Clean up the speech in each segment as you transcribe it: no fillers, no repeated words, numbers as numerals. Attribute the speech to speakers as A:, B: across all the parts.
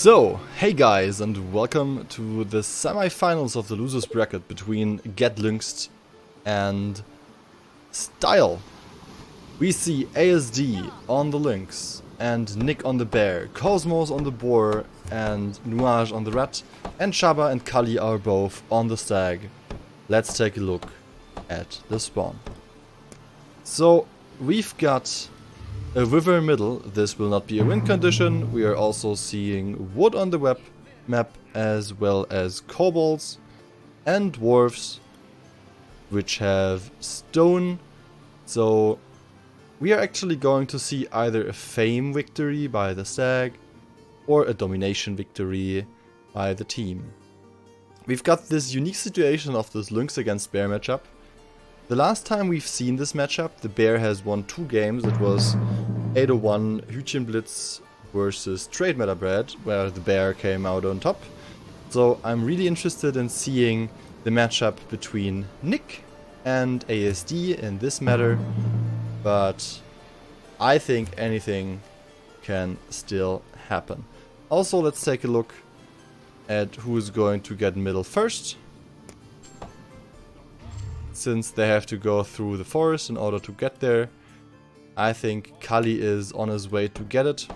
A: So, hey guys, and welcome to the semi-finals of the losers bracket between Get Lynxed and Style. We see ASD on the Lynx and Nick on the Bear, Cosmos on the Boar and Nuage on the Rat, and ShaRma and Kali are both on the Stag. Let's take a look at the spawn. So, we've got a river middle. This will not be a win condition. We are also seeing wood on the map, as well as kobolds and dwarves, which have stone. So we are actually going to see either a fame victory by the stag or a domination victory by the team. We've got this unique situation of this Lynx against Bear matchup. The last time we've seen this matchup, the Bear has won 2 games. It was 801 Hütchenblitz versus Trade Meta Bread, where the Bear came out on top. So I'm really interested in seeing the matchup between Nick and ASD in this matter, but I think anything can still happen. Also, let's take a look at who is going to get middle first, since they have to go through the forest in order to get there. I think Kali is on his way to get it.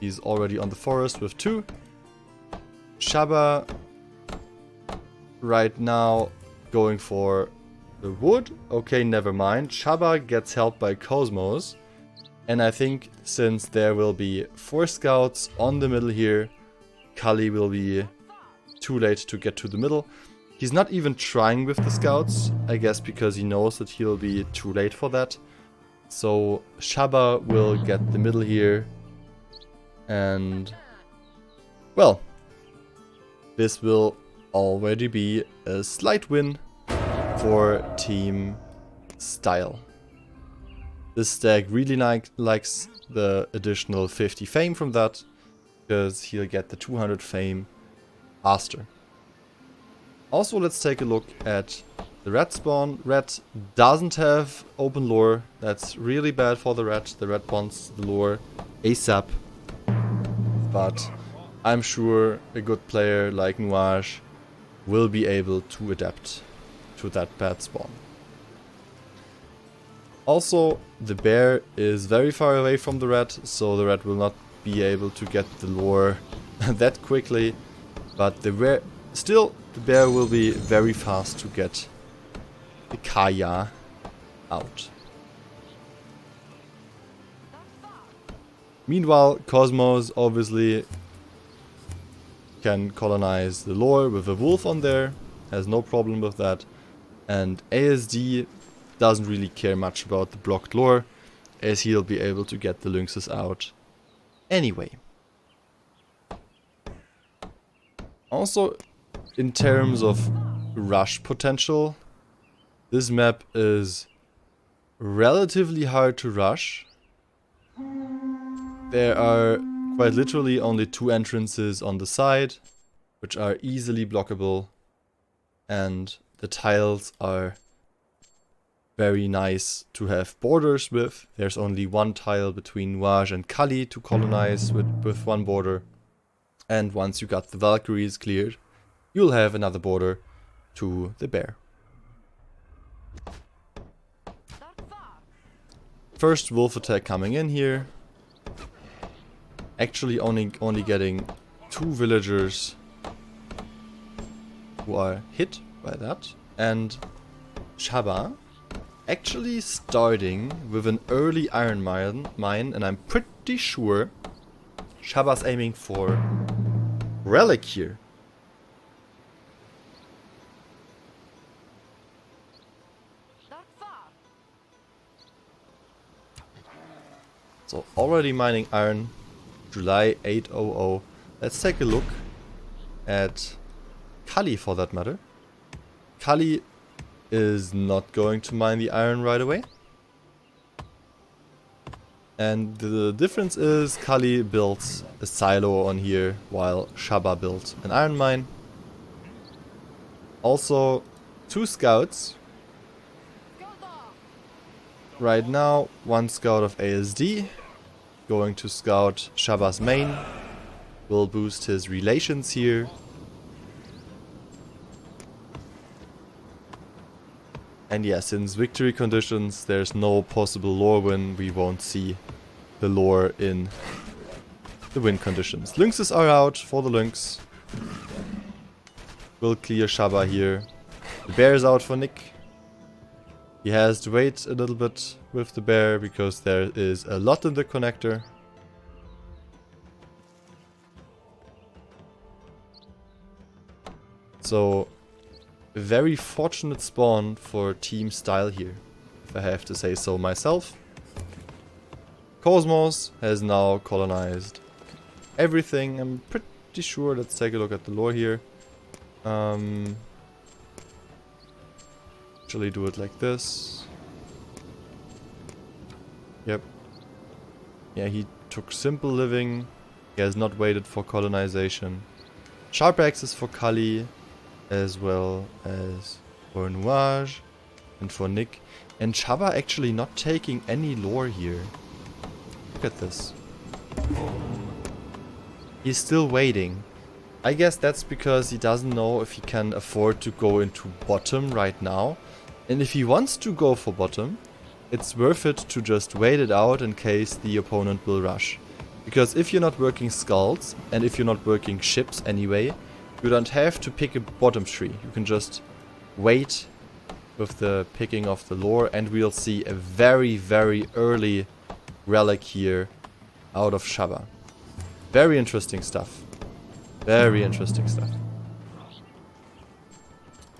A: He's already on the forest with 2. ShaRma right now going for the wood. Okay, never mind. ShaRma gets helped by Cosmos. And I think since there will be 4 scouts on the middle here, Kali will be too late to get to the middle. He's not even trying with the scouts, I guess because he knows that he'll be too late for that. So ShaRma will get the middle here, and well, this will already be a slight win for Team Style. This stag really likes the additional 50 fame from that, because he'll get the 200 fame faster. Also, let's take a look at the rat spawn. Rat doesn't have open lore. That's really bad for the rat. The rat wants the lore ASAP. But I'm sure a good player like Nuage will be able to adapt to that bad spawn. Also, the bear is very far away from the rat, so the rat will not be able to get the lore that quickly. But the bear will be very fast to get the Kaya out. Meanwhile, Cosmos obviously can colonize the lore with a wolf on there, has no problem with that. And ASD doesn't really care much about the blocked lore, as he'll be able to get the lynxes out anyway. Also, in terms of rush potential, this map is relatively hard to rush. There are quite literally only 2 entrances on the side, which are easily blockable, and the tiles are very nice to have borders with. There's only 1 tile between Nuage and Kali to colonize with 1 border, and once you got the Valkyries cleared, you'll have another border to the bear. First wolf attack coming in here. Actually only getting 2 villagers who are hit by that. And ShaRma actually starting with an early iron mine, and I'm pretty sure ShaRma's aiming for relic here. So already mining iron, July 800. Let's take a look at Kali for that matter. Kali is not going to mine the iron right away. And the difference is Kali built a silo on here while ShaRma built an iron mine. Also 2 scouts. Right now 1 scout of ASD going to scout ShaRma's main, will boost his relations here. And yeah, since victory conditions, there's no possible lore win, we won't see the lore in the win conditions. Lynxes are out for the Lynx. We'll clear ShaRma here. The bear is out for Nick. He has to wait a little bit with the bear because there is a lot in the connector. So, a very fortunate spawn for Team Style here, if I have to say so myself. Cosmos has now colonized everything. I'm pretty sure. Let's take a look at the lore here. Actually do it like this. Yep. Yeah, he took simple living. He has not waited for colonization. Sharp access for Kali, as well as for Nuage and for Nick. And ShaRma actually not taking any lore here. Look at this. He's still waiting. I guess that's because he doesn't know if he can afford to go into bottom right now. And if he wants to go for bottom, it's worth it to just wait it out in case the opponent will rush. Because if you're not working skulls, and if you're not working ships anyway, you don't have to pick a bottom tree. You can just wait with the picking of the lore, and we'll see a very, very early relic here out of ShaRma. Very interesting stuff. Very interesting stuff.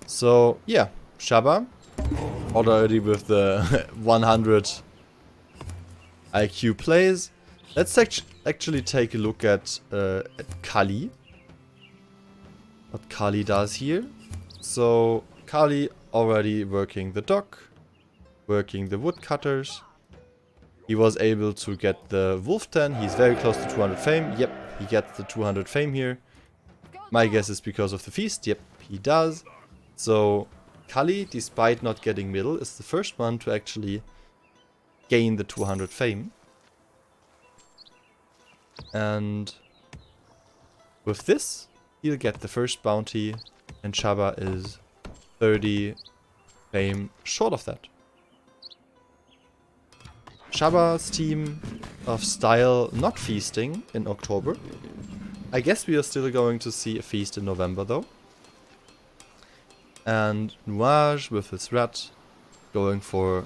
A: So, yeah, ShaRma already with the 100 IQ plays. Let's actually take a look at Kali. What Kali does here. So, Kali already working the dock, working the woodcutters. He was able to get the Wolf 10. He's very close to 200 fame. Yep, he gets the 200 fame here. My guess is because of the feast. Yep, he does. So, Kali, despite not getting middle, is the first one to actually gain the 200 fame. And with this, he'll get the first bounty, and ShaRma is 30 fame short of that. ShaRma's team of Style not feasting in October. I guess we are still going to see a feast in November though. And Nuage with his rat, going for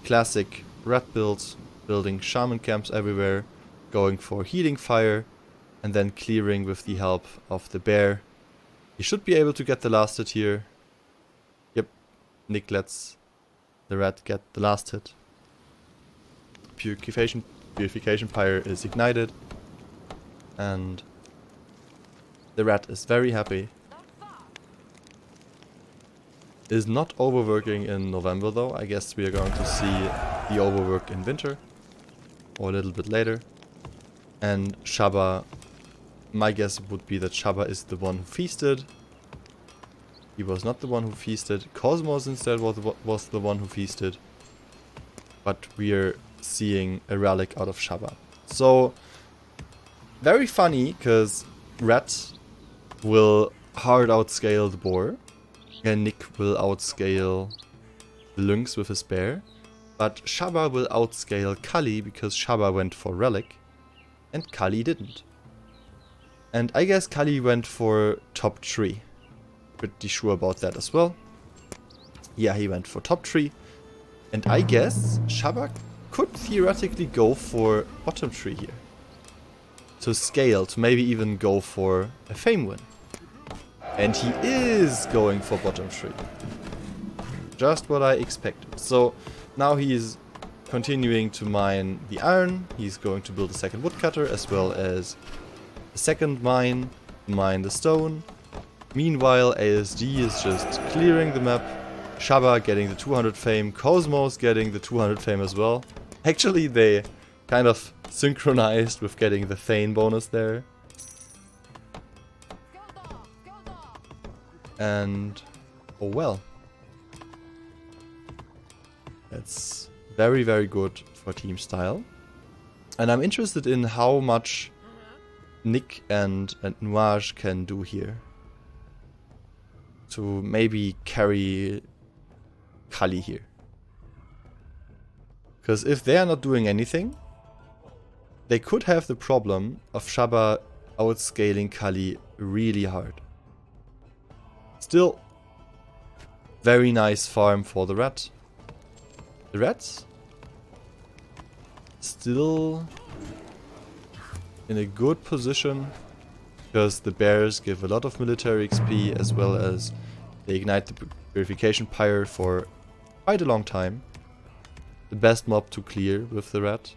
A: classic rat builds, building shaman camps everywhere, going for healing fire, and then clearing with the help of the bear. He should be able to get the last hit here. Yep, Nick lets the rat get the last hit. Purification pyre is ignited, and the rat is very happy. Is not overworking in November though. I guess we are going to see the overwork in winter, or a little bit later. And ShaRma, my guess would be that ShaRma is the one who feasted. He was not the one who feasted. Cosmos instead was the one who feasted. But we are seeing a relic out of ShaRma. So, very funny, because Rat will hard outscale the boar. And Nick will outscale the Lynx with his bear. But ShaRma will outscale Kali because ShaRma went for relic. And Kali didn't. And I guess Kali went for top 3. Pretty sure about that as well. Yeah, he went for top 3. And I guess ShaRma could theoretically go for bottom 3 here. To scale, to maybe even go for a fame win. And he is going for bottom 3. Just what I expected. So now he is continuing to mine the iron. He's going to build a second woodcutter as well as a second mine the stone. Meanwhile, ASD is just clearing the map. ShaRma getting the 200 fame. Cosmos getting the 200 fame as well. Actually, they kind of synchronized with getting the Thane bonus there. And oh well. That's very, very good for team style. And I'm interested in how much Nick and Nuage can do here. To maybe carry Kali here. Because if they are not doing anything, they could have the problem of ShaRma outscaling Kali really hard. Still, very nice farm for the rat. The rats still in a good position because the bears give a lot of military XP as well as they ignite the purification pyre for quite a long time. The best mob to clear with the rat.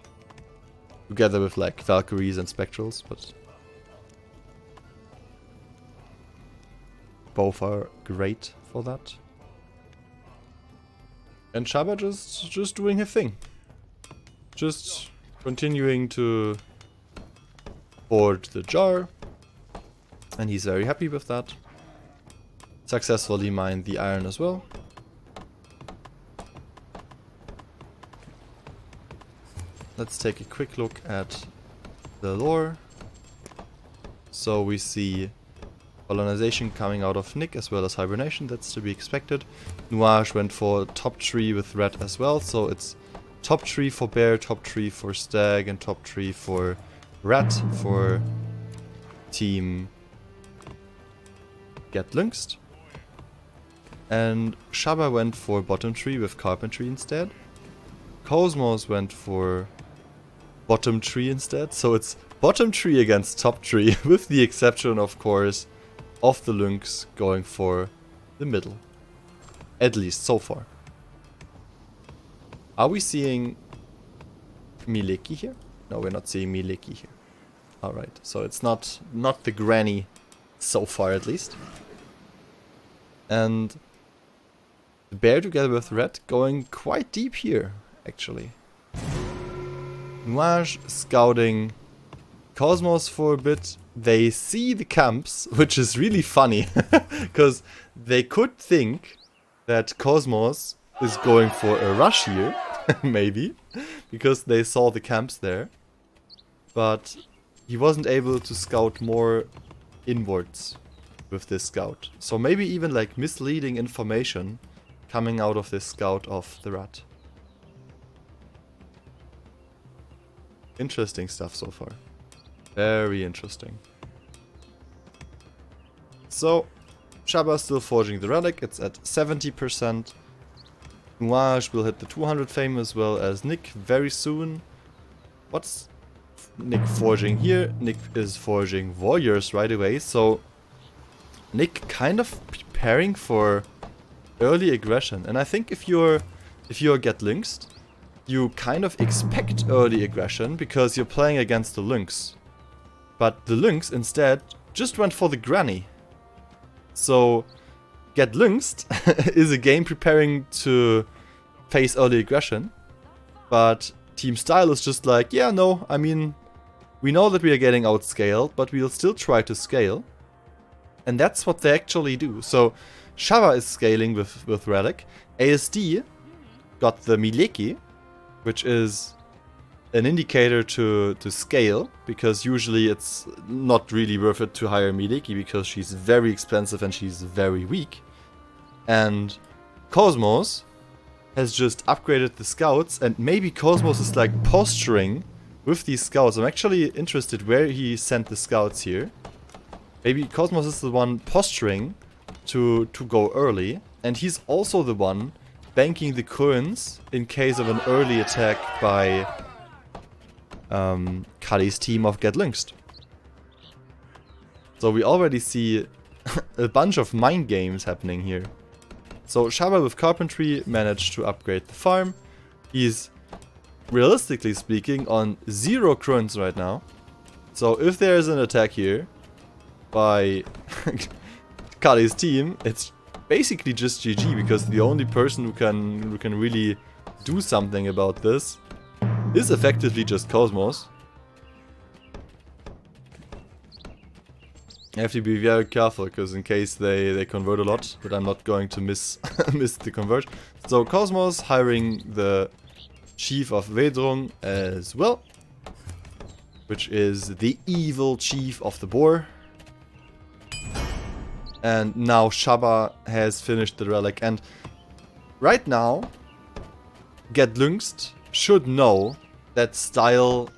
A: Together with like Valkyries and Spectrals, but both are great for that. And ShaRma just doing her thing. Just continuing to board the jar. And he's very happy with that. Successfully mined the iron as well. Let's take a quick look at the lore. So we see colonization coming out of Nick as well as hibernation, that's to be expected. Nuage went for top tree with red as well, so it's top tree for bear, top tree for stag, and top tree for rat for team Get Lynxed. And ShaRma went for bottom tree with carpentry instead. Cosmos went for bottom tree instead, so it's bottom tree against top tree, with the exception, of course, of the Lynx going for the middle. At least so far. Are we seeing Mileki here? No, we're not seeing Mileki here. Alright, so it's not the granny so far at least. And the bear together with red going quite deep here, actually. Nuage scouting Cosmos for a bit. They see the camps, which is really funny, because they could think that Cosmos is going for a rush here, maybe, because they saw the camps there. But he wasn't able to scout more inwards with this scout. So maybe even like misleading information coming out of this scout of the rat. Interesting stuff so far. Very interesting. So, ShaRma still forging the relic, it's at 70%. Nuage will hit the 200 fame as well as Nick very soon. What's Nick forging here? Nick is forging warriors right away, so Nick kind of preparing for early aggression. And I think if you're Get Lynxed, you kind of expect early aggression because you're playing against the Lynx. But the Lynx instead just went for the granny. So Get Lynxed is a game preparing to face early aggression. But Team Style is just like, yeah, no, I mean, we know that we are getting outscaled, but we'll still try to scale. And that's what they actually do. So ShaRma is scaling with Relic. ASD got the Mileki, which is an indicator to scale, because usually it's not really worth it to hire Mileki because she's very expensive and she's very weak. And Cosmos has just upgraded the scouts, and maybe Cosmos is like posturing with these scouts. I'm actually interested where he sent the scouts here. Maybe Cosmos is the one posturing to go early, and he's also the one banking the coins in case of an early attack by Kali's team of Get Lynxed. So we already see a bunch of mind games happening here. So ShaRma with carpentry managed to upgrade the farm. He's, realistically speaking, on 0 coins right now. So if there is an attack here by Kali's team, it's basically just GG, because the only person who can really do something about this is effectively just Cosmos. I have to be very careful, because in case they convert a lot, but I'm not going to miss the convert. So Cosmos hiring the Chief of Vedrung as well. which is the evil chief of the boar. And now ShaRma has finished the relic. And right now, Get Lynxed should know that Style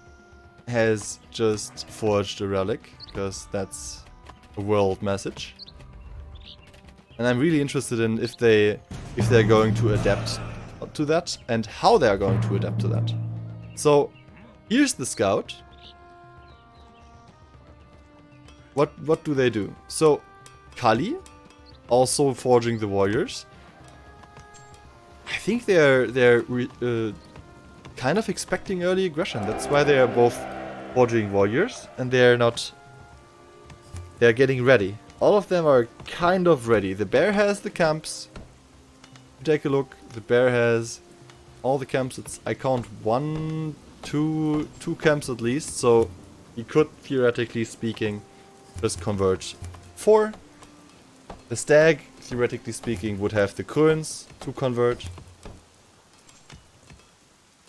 A: has just forged a relic, because that's a world message. And I'm really interested in if they're going to adapt to that and how they're going to adapt to that. So here's the scout. What do they do? So Kali, also forging the warriors. I think they're kind of expecting early aggression. That's why they are both forging warriors, and they're getting ready. All of them are kind of ready. The bear has the camps. Take a look. The bear has all the camps. I count two camps at least. So he could, theoretically speaking, just convert 4. The stag, theoretically speaking, would have the currents to convert.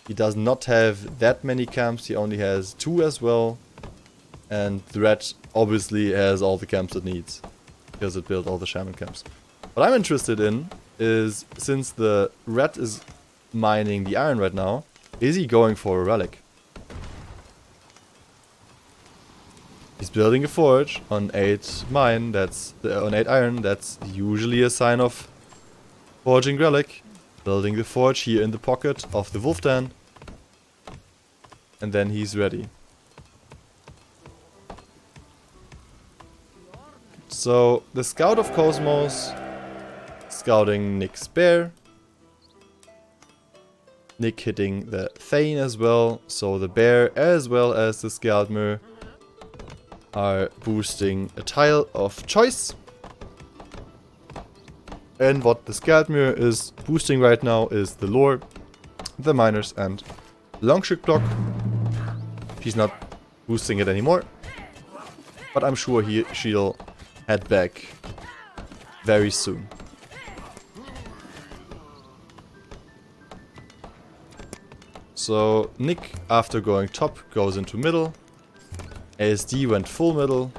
A: He does not have that many camps. He only has 2 as well. And the red obviously has all the camps it needs, because it built all the shaman camps. What I'm interested in is, since the red is mining the iron right now, is he going for a relic? He's building a forge on 8 mine, on 8 iron. That's usually a sign of forging relic. Building the forge here in the pocket of the wolf den. And then he's ready. So, the scout of Cosmos, scouting Nick's bear. Nick hitting the Thane as well, so the bear as well as the Skaldmir are boosting a tile of choice. And what the Skaldmir is boosting right now is the lore, the miners, and Longship block. She's not boosting it anymore, but I'm sure she'll head back very soon. So Nick, after going top, goes into middle. ASD went full middle.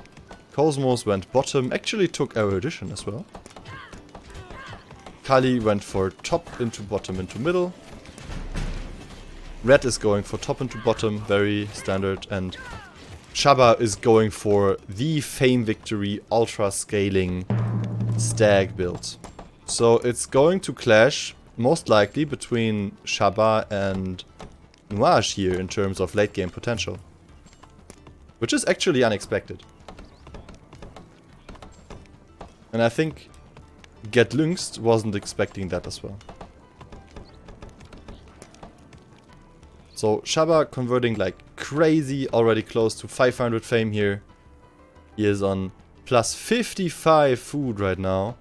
A: Cosmos went bottom, actually took Erudition as well. Kali went for top into bottom into middle. Red is going for top into bottom, very standard, and ShaRma is going for the Fame Victory ultra scaling stag build. So it's going to clash most likely between ShaRma and Nuage here in terms of late game potential, which is actually unexpected. And I think Get Lynxed wasn't expecting that as well. So ShaRma converting like crazy, already close to 500 fame here. He is on plus 55 food right now.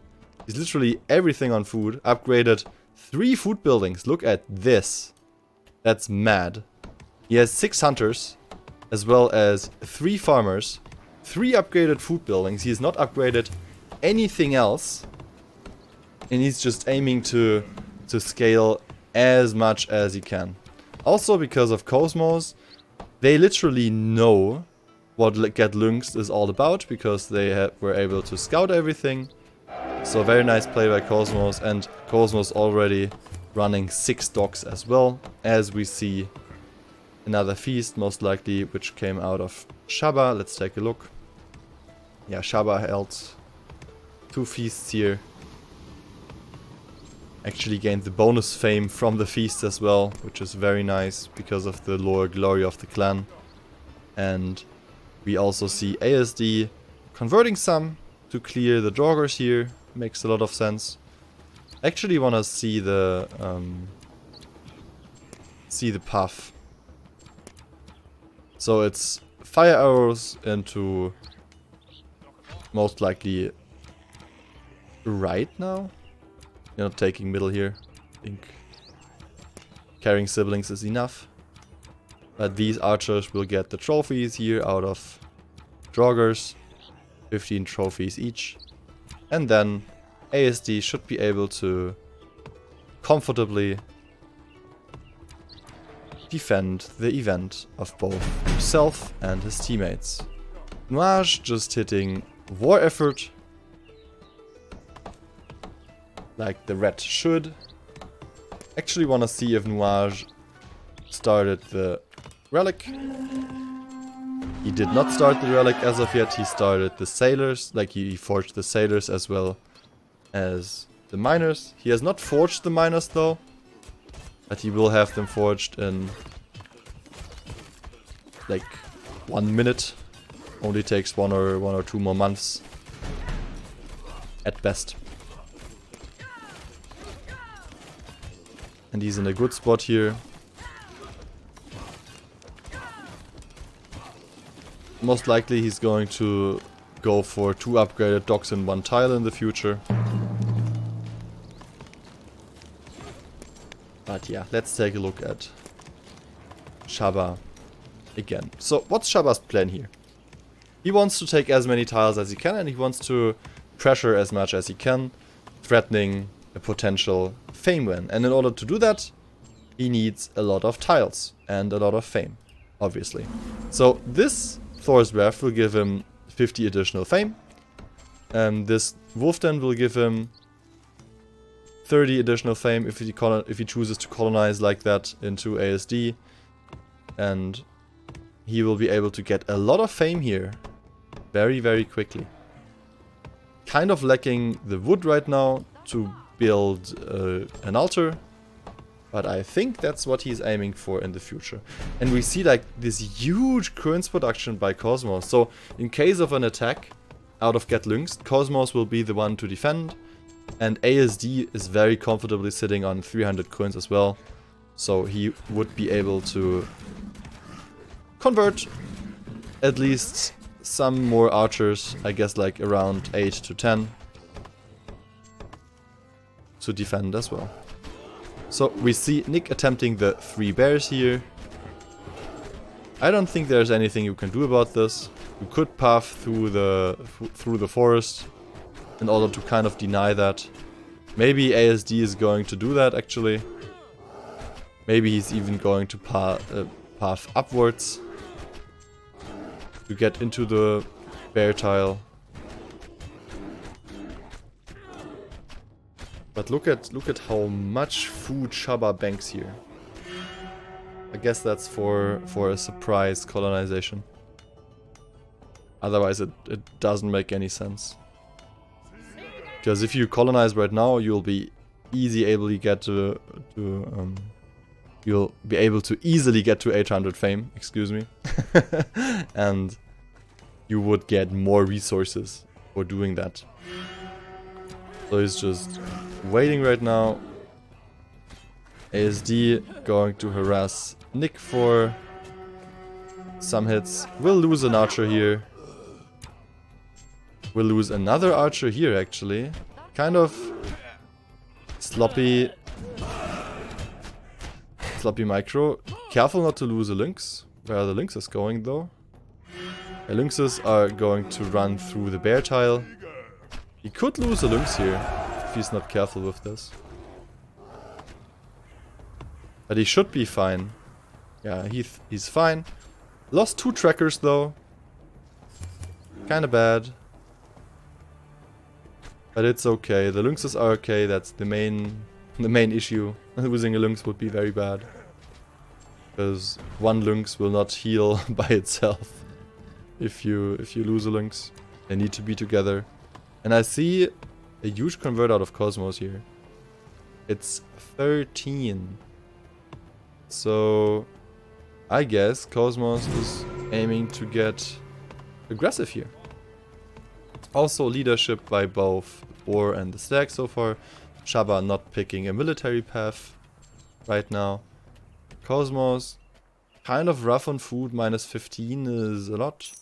A: He's literally everything on food. Upgraded 3 food buildings. Look at this. That's mad. He has 6 hunters, as well as 3 farmers, 3 upgraded food buildings. He has not upgraded anything else. And he's just aiming to scale as much as he can. Also, because of Cosmos, they literally know what Get Lynxed is all about, because they were able to scout everything. So very nice play by Cosmos, and Cosmos already running 6 docks as well, as we see another feast, most likely, which came out of ShaRma. Let's take a look. Yeah, ShaRma held 2 feasts here. Actually gained the bonus fame from the feast as well, which is very nice because of the lore glory of the clan. And we also see ASD converting some to clear the joggers here. Makes a lot of sense. Actually want to see the path. So it's fire arrows into most likely right now. You're not taking middle here. I think carrying siblings is enough. But these archers will get the trophies here out of joggers. 15 trophies each. And then ASD should be able to comfortably defend the event of both himself and his teammates. Nuage just hitting war effort, like the red should. Actually want to see if Nuage started the relic. He did not start the relic as of yet. He started the sailors, like he forged the sailors as well as the miners. He has not forged the miners though, but he will have them forged in like 1 minute. Only takes one or two more months at best. And he's in a good spot here. Most likely he's going to go for 2 upgraded docks in 1 tile in the future. But yeah, let's take a look at ShaRma again. So what's ShaRma's plan here? He wants to take as many tiles as he can, and he wants to pressure as much as he can, threatening a potential fame win. And in order to do that, he needs a lot of tiles and a lot of fame, obviously. So this Thor's Breath will give him 50 additional fame. This Wolfden will give him 30 additional fame if he chooses to colonize like that into ASD. And he will be able to get a lot of fame here very, very quickly. Kind of lacking the wood right now to build an altar, but I think that's what he's aiming for in the future. And we see like this huge currents production by Cosmos. So in case of an attack out of Get Lynxed, Cosmos will be the one to defend, and ASD is very comfortably sitting on 300 coins as well. So he would be able to convert at least some more archers, I guess like around 8 to 10, to defend as well. So we see Nick attempting the 3 bears here. I don't think there's anything you can do about this. You could path through the forest in order to kind of deny that. Maybe ASD is going to do that actually. Maybe he's even going to path upwards to get into the bear tile. But look at how much food ShaRma banks here. I guess that's for a surprise colonization. Otherwise it doesn't make any sense. Because if you colonize right now, you'll be easily get to you'll be able to easily get to 800 fame, excuse me. And you would get more resources for doing that. So he's just waiting right now. ASD going to harass Nick for some hits. We'll lose an archer here. We'll lose another archer here actually. Kind of sloppy micro. Careful not to lose a lynx. Where are the lynxes going though? The lynxes are going to run through the bear tile. He could lose a lynx here if he's not careful with this. But he should be fine. Yeah, he's fine. Lost 2 trackers though. Kinda bad. But it's okay. The lynxes are okay. That's the main issue. Losing a lynx would be very bad. Because 1 lynx will not heal by itself. If you lose a lynx. They need to be together. And I see a huge convert out of Cosmos here. It's 13. So I guess Cosmos is aiming to get aggressive here. Also leadership by both Boar and the Stag so far. ShaRma not picking a military path right now. Cosmos kind of rough on food, minus 15 is a lot.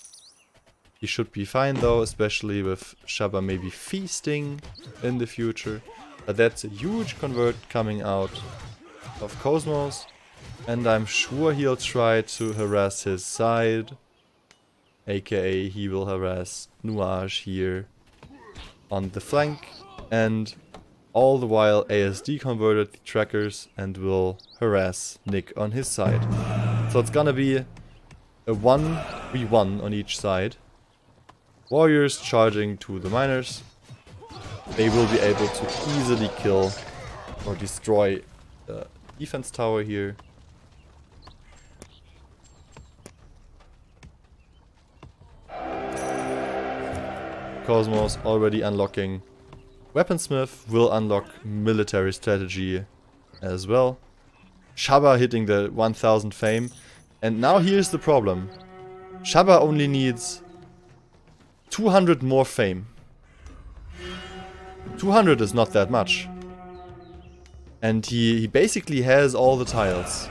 A: He should be fine though, especially with ShaRma maybe feasting in the future. But that's a huge convert coming out of Cosmos. And I'm sure he'll try to harass his side. AKA he will harass Nuage here on the flank. And All the while ASD converted the trackers and will harass Nick on his side. So it's gonna be a 1v1 on each side. Warriors charging to the miners. They will be able to easily kill or destroy the defense tower here. Cosmos already unlocking Weaponsmith, will unlock military strategy as well. ShaRma hitting the 1000 fame. And now here's the problem. ShaRma only needs 200 more fame. 200 is not that much. And he basically has all the tiles.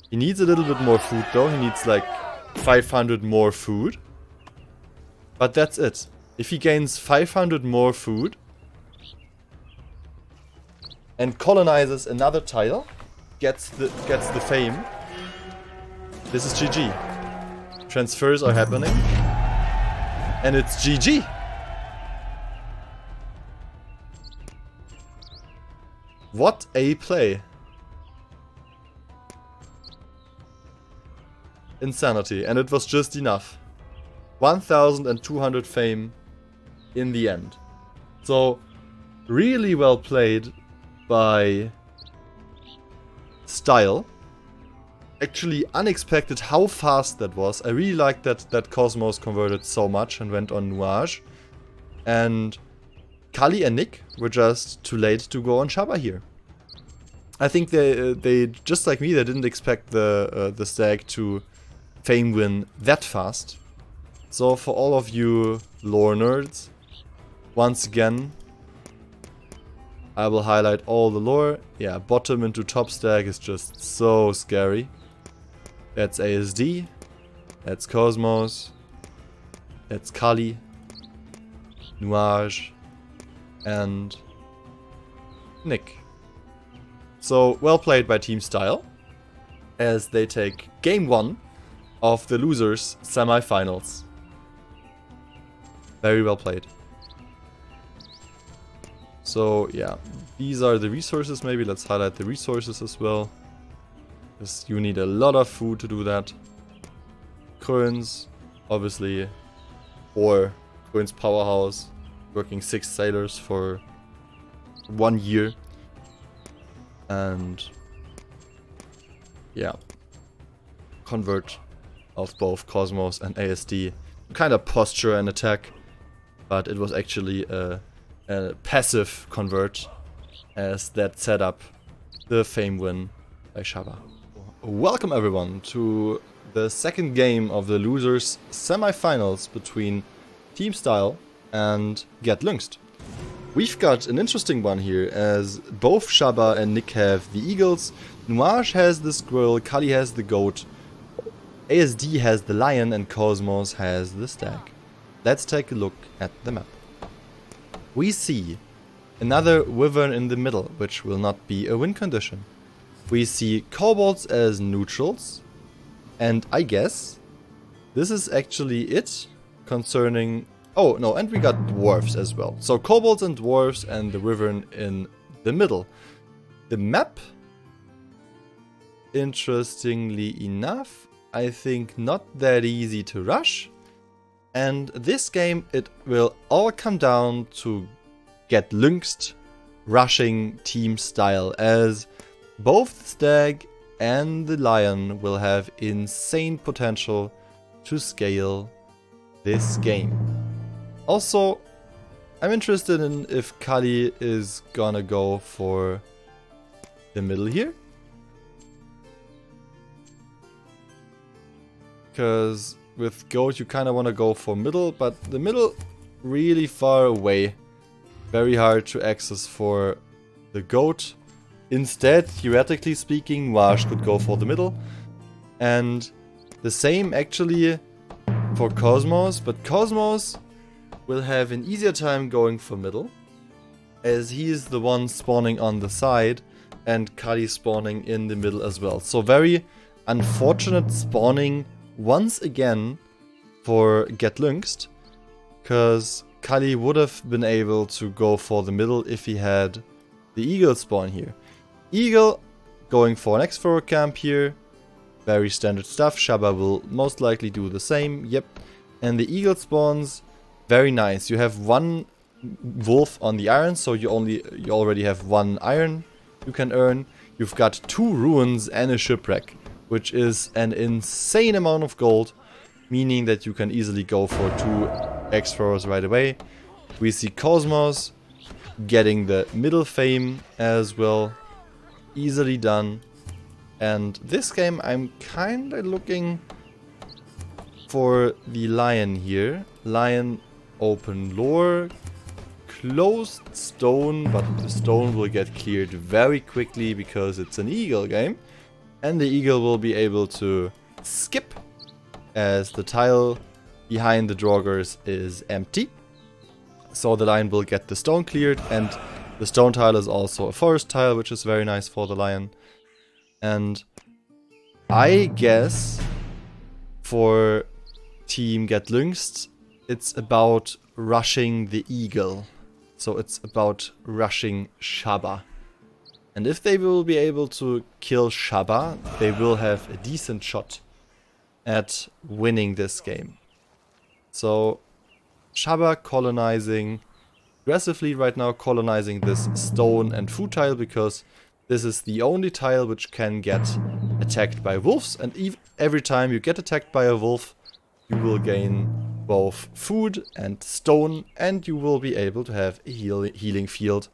A: He needs a little bit more food though. He needs like 500 more food. But that's it. If he gains 500 more food and colonizes another tile, gets the fame, this is GG. Transfers are happening. And it's GG. What a play. Insanity. And it was just enough. 1200 fame in the end. So, really well played by Style. Actually unexpected how fast that was. I really liked that Cosmos converted so much and went on Nuage. And Kali and Nick were just too late to go on ShaRma here. I think they just like me, they didn't expect the stag to fame win that fast. So for all of you lore nerds, once again, I will highlight all the lore. Yeah, bottom into top stag is just so scary. That's ASD, that's Cosmos, that's Kali, Nuage, and Nick. So well played by Team Style, as they take game 1 of the losers semifinals. Very well played. So yeah, these are the resources. Maybe let's highlight the resources as well, because you need a lot of food to do that. Coins, obviously, or Coins powerhouse, working 6 sailors for 1 year. And yeah, convert of both Cosmos and ASD. Kind of posture and attack, but it was actually a passive convert, as that set up the fame win by ShaRma. Welcome everyone to the second game of the losers semifinals between Team Style and Lynxed. We've got an interesting one here, as both ShaRma and Nick have the eagles, Nuage has the squirrel, Kali has the goat, ASD has the lion, and Cosmos has the stag. Let's take a look at the map. We see another wyvern in the middle, which will not be a win condition. We see kobolds as neutrals, and I guess this is actually it concerning... Oh, no, and we got dwarves as well. So kobolds and dwarves and the wyvern in the middle. The map, interestingly enough, I think not that easy to rush. And this game, it will all come down to Lynxed rushing Team Style, as both the stag and the lion will have insane potential to scale this game. Also, I'm interested in if Kali is gonna go for the middle here. Because with goat you kind of want to go for middle, but the middle really far away. Very hard to access for the goat. Instead, theoretically speaking, Nuage could go for the middle. And the same actually for Cosmos, but Cosmos will have an easier time going for middle, as he is the one spawning on the side and Kali spawning in the middle as well. So very unfortunate spawning once again for Lynxed, because Kali would have been able to go for the middle if he had the eagle spawn here. Eagle going for an X4 camp here. Very standard stuff. ShaRma will most likely do the same. Yep. And the eagle spawns. Very nice. You have one wolf on the iron, so you already have one iron you can earn. You've got 2 ruins and a shipwreck, which is an insane amount of gold, meaning that you can easily go for 2 X4s right away. We see Cosmos getting the middle fame as well. Easily done. And this game I'm kinda looking for the lion here. Lion open lore. Closed stone, but the stone will get cleared very quickly because it's an eagle game. And the eagle will be able to skip as the tile behind the draugrs is empty. So the lion will get the stone cleared, and the stone tile is also a forest tile, which is very nice for the lion. And I guess for Team Get Lynxed, it's about rushing the eagle. So it's about rushing ShaRma. And if they will be able to kill ShaRma, they will have a decent shot at winning this game. So ShaRma colonizing aggressively right now, colonizing this stone and food tile, because this is the only tile which can get attacked by wolves. And every time you get attacked by a wolf, you will gain both food and stone, and you will be able to have a healing field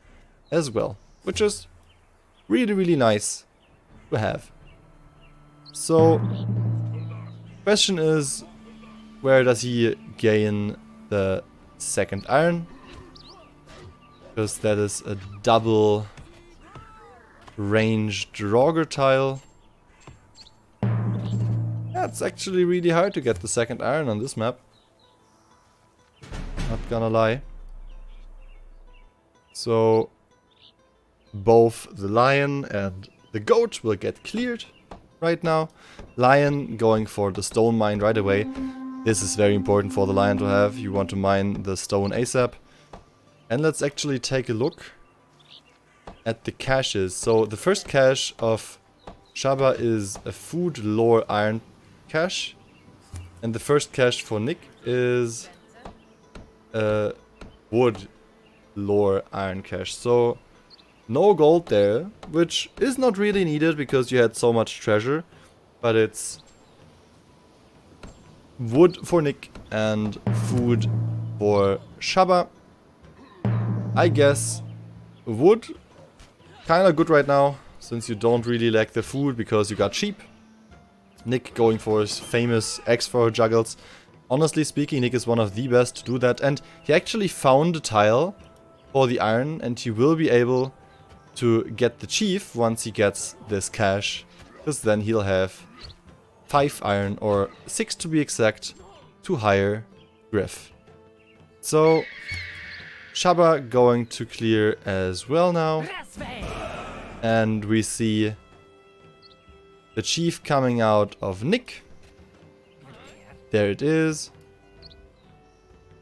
A: as well, which is really, really nice to have. So, question is, where does he gain the second iron? Because that is a double ranged draugr tile. Yeah, it's actually really hard to get the second iron on this map. Not gonna lie. So both the lion and the goat will get cleared right now. Lion going for the stone mine right away. This is very important for the lion to have. You want to mine the stone ASAP. And let's actually take a look at the caches. So the first cache of ShaRma is a food lore iron cache. And the first cache for Nick is a wood lore iron cache. So no gold there, which is not really needed because you had so much treasure. But it's wood for Nick and food for ShaRma. I guess wood kinda good right now, since you don't really lack the food because you got sheep. Nick going for his famous X4 juggles. Honestly speaking, Nick is one of the best to do that, and he actually found a tile for the iron, and he will be able to get the chief once he gets this cache, because then he'll have 5 iron, or 6 to be exact, to hire Griff. So ShaRma going to clear as well now. And we see the chief coming out of Nick. There it is.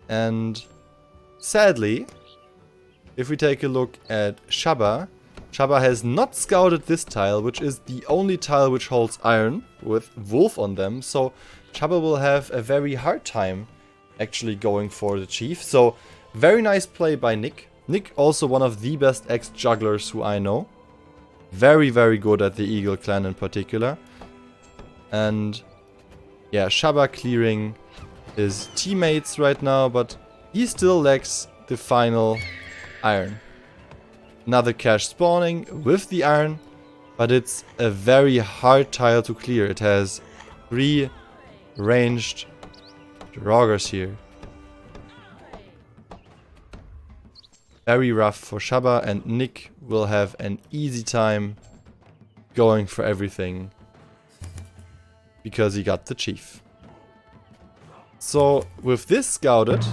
A: And sadly, if we take a look at ShaRma, ShaRma has not scouted this tile, which is the only tile which holds iron with wolf on them. So ShaRma will have a very hard time actually going for the chief. So very nice play by Nick. Nick also one of the best ex-jugglers who I know. Very, very good at the Eagle clan in particular. And yeah, ShaRma clearing his teammates right now, but he still lacks the final iron. Another cache spawning with the iron, but it's a very hard tile to clear. It has 3 ranged draugrs here. Very rough for ShaRma, and Nick will have an easy time going for everything because he got the chief. So with this scouted,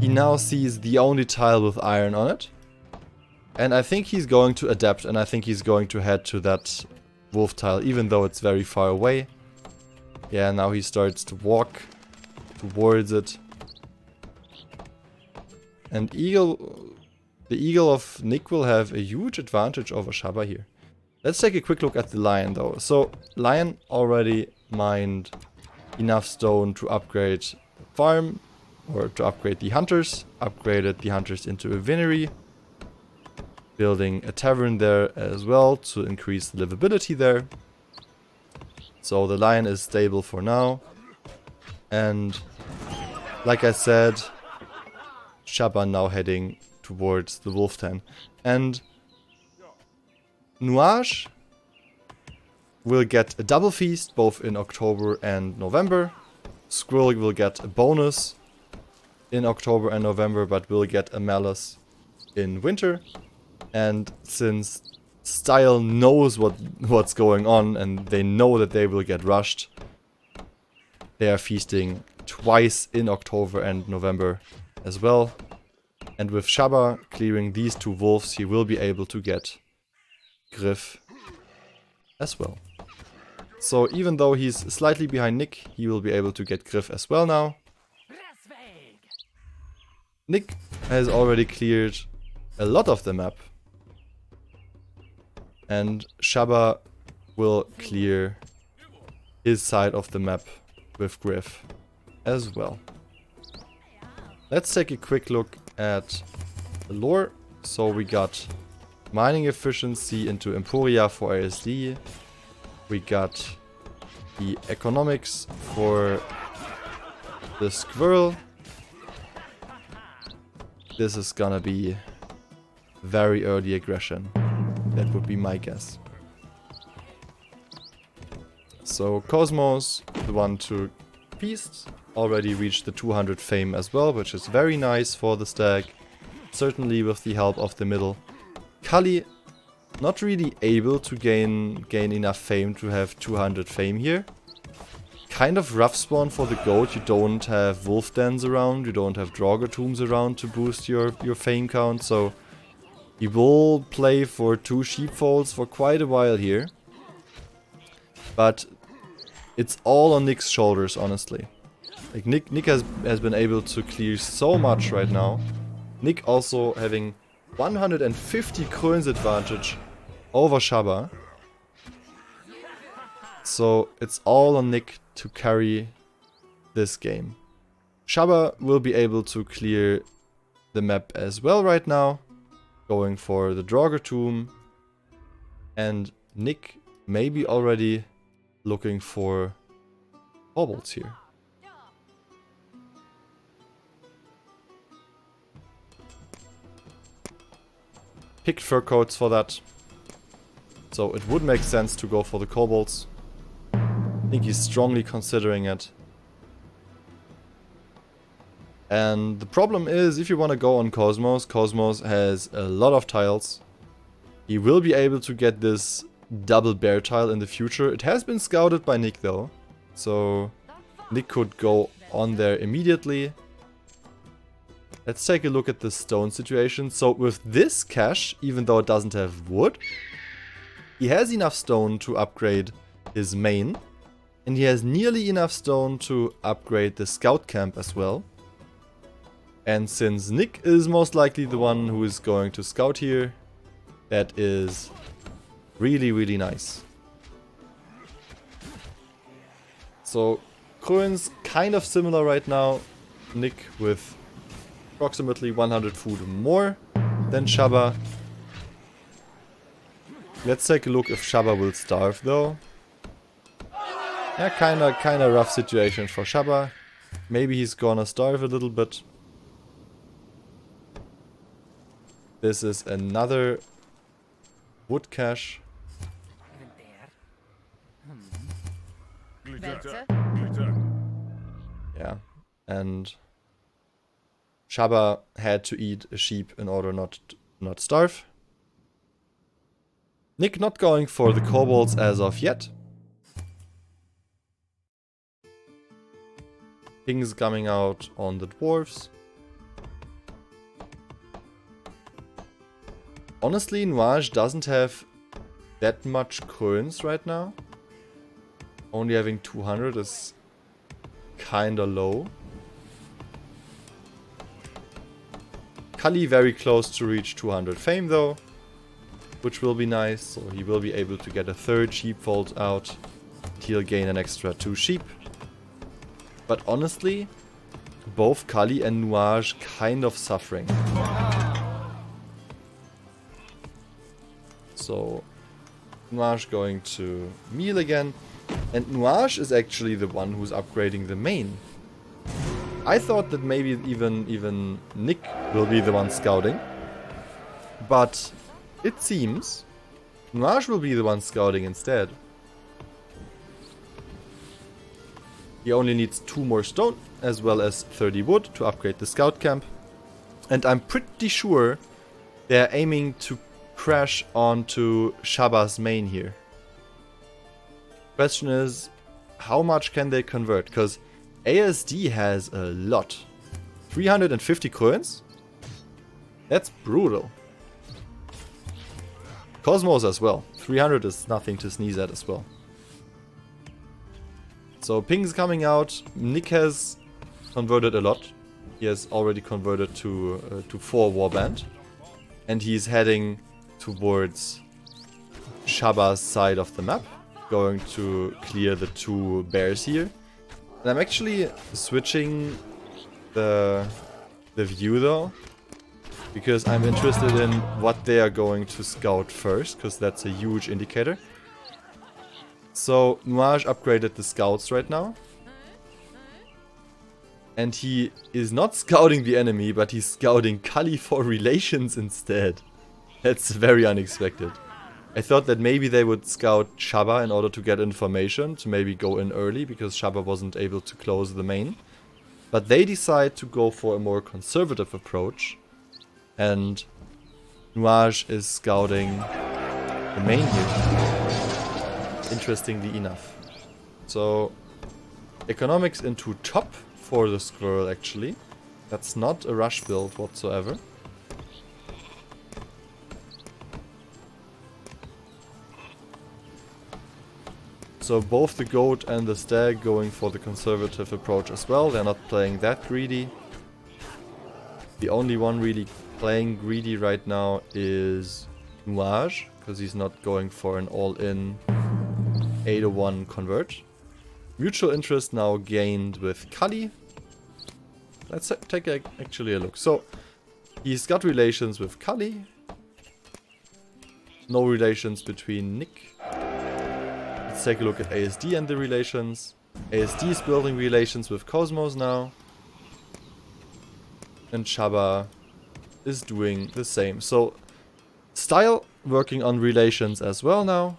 A: he now sees the only tile with iron on it. And I think he's going to adapt, and I think he's going to head to that wolf tile, even though it's very far away. Yeah, now he starts to walk towards it. And the eagle of Nick will have a huge advantage over ShaRma here. Let's take a quick look at the lion though. So lion already mined enough stone to upgrade the farm, or to upgrade the hunters, upgraded the hunters into a vinery, building a tavern there as well to increase the livability there. So the lion is stable for now. And like I said, ShaRma now heading towards the wolf den. And Nuage will get a double feast both in October and November. Squirrel will get a bonus in October and November, but will get a malice in winter. And since Style knows what's going on and they know that they will get rushed, they are feasting twice in October and November as well. And with ShaRma clearing these two wolves, he will be able to get Griff as well. So even though he's slightly behind Nick, he will be able to get Griff as well now. Nick has already cleared a lot of the map. And ShaRma will clear his side of the map with Griff as well. Let's take a quick look at the lore. So we got mining efficiency into Emporia for ASD. We got the economics for the squirrel. This is gonna be very early aggression. That would be my guess. So Cosmos, the one to feast, already reached the 200 fame as well, which is very nice for the stag. Certainly with the help of the middle. Kali, not really able to gain enough fame to have 200 fame here. Kind of rough spawn for the goat. You don't have wolf dens around, you don't have Draugr tombs around to boost your fame count, so he will play for 2 sheepfolds for quite a while here. But it's all on Nick's shoulders, honestly. Like Nick has been able to clear so much right now. Nick also having 150 coins advantage over ShaRma. So it's all on Nick to carry this game. ShaRma will be able to clear the map as well right now, going for the Draugr tomb. And Nick may be already looking for kobolds here. Picked fur coats for that. So it would make sense to go for the kobolds. I think he's strongly considering it. And the problem is, if you want to go on Cosmos, Cosmos has a lot of tiles. He will be able to get this double bear tile in the future. It has been scouted by Nick though. So Nick could go on there immediately. Let's take a look at the stone situation. So with this cache, even though it doesn't have wood, he has enough stone to upgrade his main. And he has nearly enough stone to upgrade the scout camp as well. And since Nick is most likely the one who is going to scout here, that is really, really nice. So coins kind of similar right now. Nick with approximately 100 food more than ShaRma. Let's take a look if ShaRma will starve though. Yeah, kinda rough situation for ShaRma. Maybe he's gonna starve a little bit. This is another wood cache. Yeah, and ShaRma had to eat a sheep in order not starve. Nick not going for the kobolds as of yet. Things coming out on the dwarves. Honestly, Nuage doesn't have that much coins right now. Only having 200 is kinda low. Kali very close to reach 200 fame though, which will be nice. So he will be able to get a third sheepfold out. He'll gain an extra 2 sheep. But honestly, both Kali and Nuage kind of suffering. So Nuage going to meal again. And Nuage is actually the one who's upgrading the main. I thought that maybe even Nick will be the one scouting. But it seems Nuage will be the one scouting instead. He only needs 2 more stone as well as 30 wood to upgrade the scout camp. And I'm pretty sure they're aiming to crash onto ShaRma's main here. Question is, how much can they convert? Because ASD has a lot. 350 coins? That's brutal. Cosmos as well. 300 is nothing to sneeze at as well. So ping's coming out. Nick has converted a lot. He has already converted to 4 warband. And he's heading towards ShaRma's side of the map. Going to clear the 2 bears here. And I'm actually switching the view though. Because I'm interested in what they are going to scout first. Because that's a huge indicator. So Nuage upgraded the scouts right now. And he is not scouting the enemy, but he's scouting Kali for relations instead. That's very unexpected. I thought that maybe they would scout ShaRma in order to get information, to maybe go in early, because ShaRma wasn't able to close the main. But they decide to go for a more conservative approach. And Nuage is scouting the main here. Interestingly enough. So, economics into top for the squirrel actually. That's not a rush build whatsoever. So both the goat and the stag going for the conservative approach as well. They're not playing that greedy. The only one really playing greedy right now is Nuage, because he's not going for an all-in 801 convert. Mutual interest now gained with Kali. Let's take actually a look. So he's got relations with Kali. No relations between Nick. Let's take a look at ASD and the relations. ASD is building relations with Cosmos now. And ShaRma is doing the same. So Style working on relations as well now.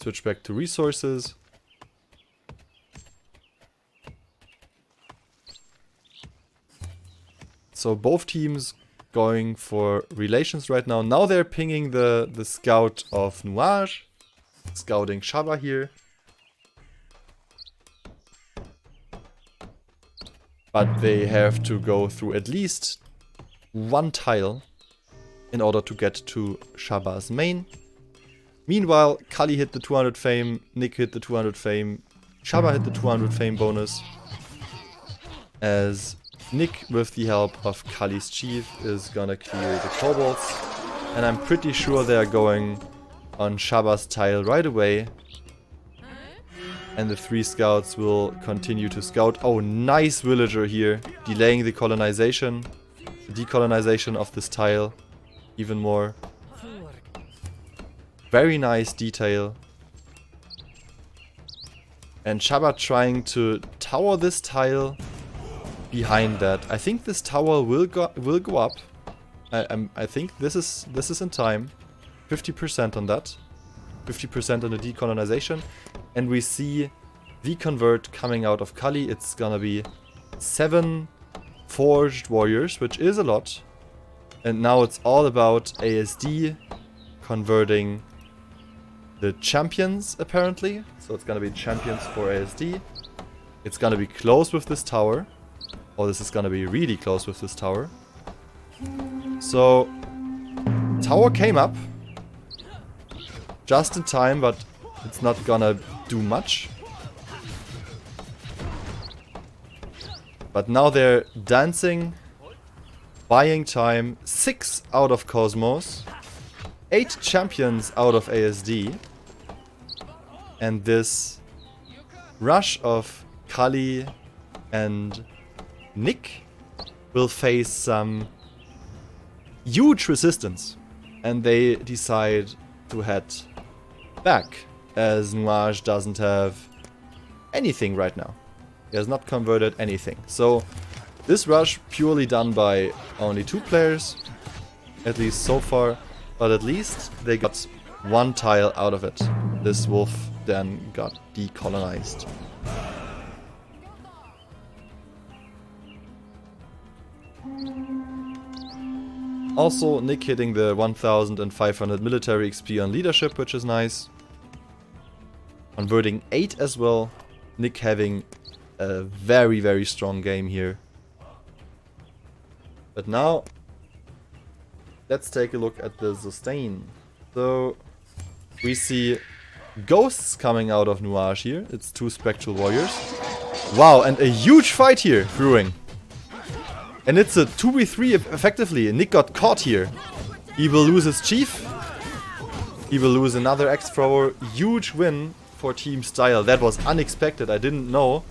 A: Switch back to resources. So both teams going for relations right now. Now they're pinging the scout of Nuage. Scouting ShaRma here. But they have to go through at least 1 tile in order to get to ShaRma's main. Meanwhile, Kali hit the 200 fame, Nick hit the 200 fame, ShaRma hit the 200 fame bonus. As Nick, with the help of Kali's chief, is gonna clear the kobolds. And I'm pretty sure they're going on ShaRma's tile right away. And the 3 scouts will continue to scout. Oh, nice villager here. Delaying the colonization. The decolonization of this tile. Even more. Very nice detail. And ShaRma trying to tower this tile behind that. I think this tower will go up. I think this is in time. 50% on that. 50% on the decolonization. And we see the convert coming out of Kali. It's gonna be 7 forged warriors, which is a lot. And now it's all about ASD converting the champions, apparently. So it's gonna be champions for ASD. It's gonna be close with this tower. Oh, this is gonna be really close with this tower. So, tower came up. Just in time, but it's not gonna do much. But now they're dancing buying time, 6 out of Cosmos, 8 champions out of ASD, and this rush of Kali and Nick will face some huge resistance, and they decide to head back, as Nuage doesn't have anything right now. He has not converted anything. So this rush purely done by only 2 players, at least so far, but at least they got 1 tile out of it. This wolf then got decolonized. Also, Nick hitting the 1500 military XP on leadership, which is nice. Converting 8 as well. Nick having a very, very strong game here. But now, let's take a look at the sustain. So, we see ghosts coming out of Nuage here. It's 2 spectral warriors. Wow, and a huge fight here brewing. And it's a 2v3 effectively. Nick got caught here. He will lose his chief. He will lose another X thrower. Huge win for Team Style. That was unexpected. I didn't know.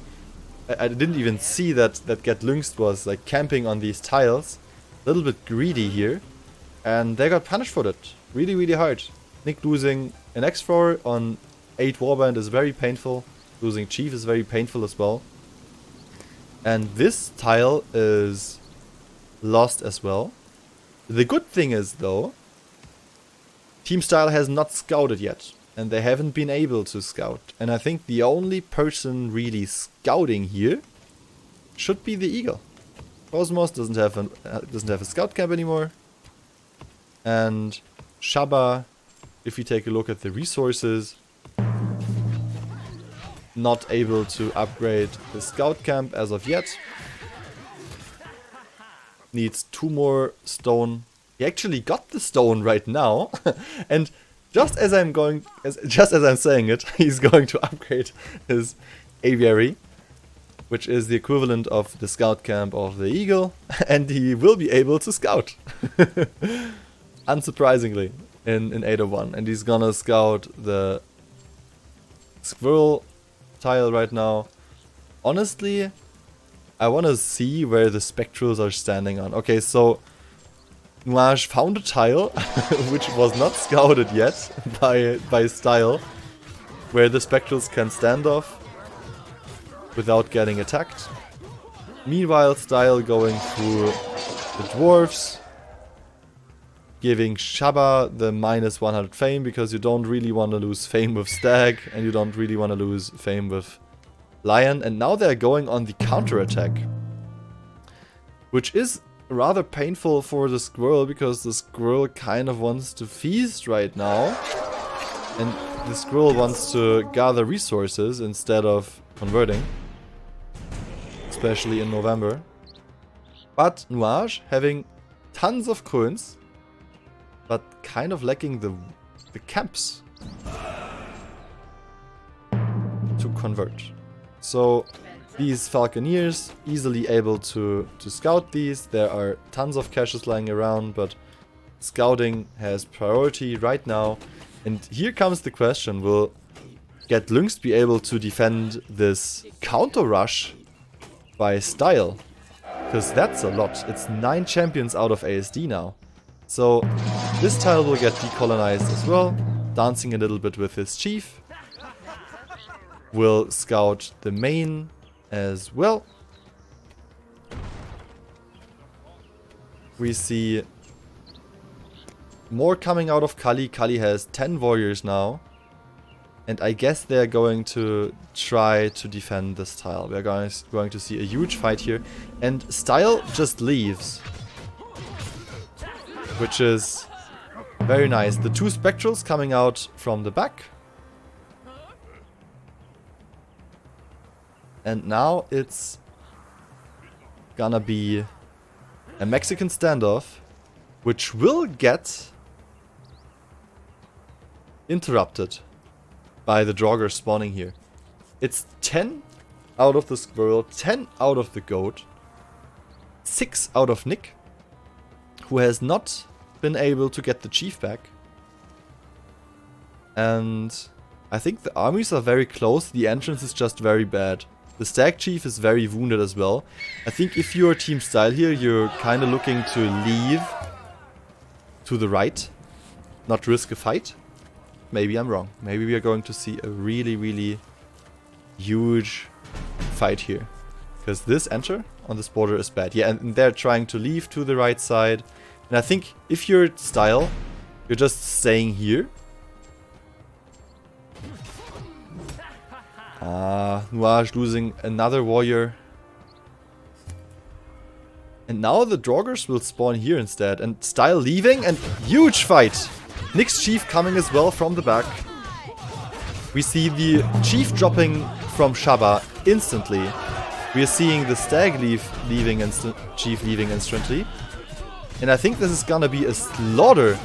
A: I didn't even see that Get Lynxed was like camping on these tiles. A little bit greedy here. And they got punished for that. Really, really hard. Nick losing an X thrower on 8 warband is very painful. Losing chief is very painful as well. And this tile is lost as well. The good thing is though, Team Style has not scouted yet, and they haven't been able to scout. And I think the only person really scouting here should be the Eagle. Cosmos doesn't have a scout camp anymore, and ShaRma, if we take a look at the resources, not able to upgrade the scout camp as of yet. Needs 2 more stone. He actually got the stone right now, and just as I'm saying it, he's going to upgrade his aviary, which is the equivalent of the scout camp of the Eagle, and he will be able to scout. Unsurprisingly, in 801, and he's gonna scout the squirrel tile right now. Honestly, I want to see where the spectrals are standing on. Okay, so Nuage found a tile which was not scouted yet by Style, where the spectrals can stand off without getting attacked. Meanwhile, Style going through the dwarves, giving ShaRma the -100 fame, because you don't really want to lose fame with Stag, and you don't really want to lose fame with Lion. And now they're going on the counter-attack, which is rather painful for the squirrel, because the squirrel kind of wants to feast right now, and the squirrel wants to gather resources instead of converting, especially in November. But Nuage having tons of coins, but kind of lacking the camps to convert. So these Falconeers easily able to scout these. There are tons of caches lying around, but scouting has priority right now. And here comes the question, will Get Lynxed be able to defend this counter rush by Style? Because that's a lot. It's 9 champions out of ASD now. So this tile will get decolonized as well, dancing a little bit with his chief. Will scout the main as well. We see more coming out of Kali. Kali has 10 warriors now, and I guess they're going to try to defend this tile. We're going to see a huge fight here, and Style just leaves, which is very nice. The 2 spectrals coming out from the back. And now it's gonna be a Mexican standoff, which will get interrupted by the Draugr spawning here. It's 10 out of the squirrel, 10 out of the goat, 6 out of Nick, who has not been able to get the chief back. And I think the armies are very close. The entrance is just very bad. The stag chief is very wounded as well. I think if you're Team Style here, you're kind of looking to leave to the right, not risk a fight. Maybe I'm wrong. Maybe we are going to see a really, really huge fight here. Because this enter on this border is bad. Yeah, and they're trying to leave to the right side. And I think if you're Style, you're just staying here. Nuage losing another warrior. And now the Draugrs will spawn here instead. And Style leaving and huge fight. Nick's chief coming as well from the back. We see the chief dropping from ShaRma instantly. We are seeing the stag chief leaving instantly. And I think this is gonna be a slaughter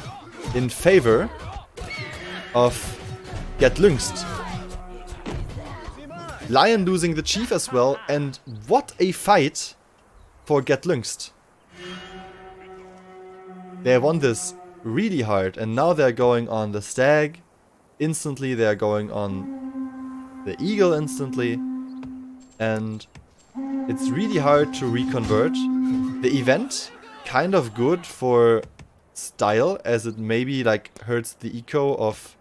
A: in favor of Lynxed. Lion losing the chief as well, and what a fight for Lynxed. They won this really hard, and now they're going on the stag instantly, they're going on the eagle instantly, and it's really hard to reconvert. The event, kind of good for Style, as it maybe like hurts the eco of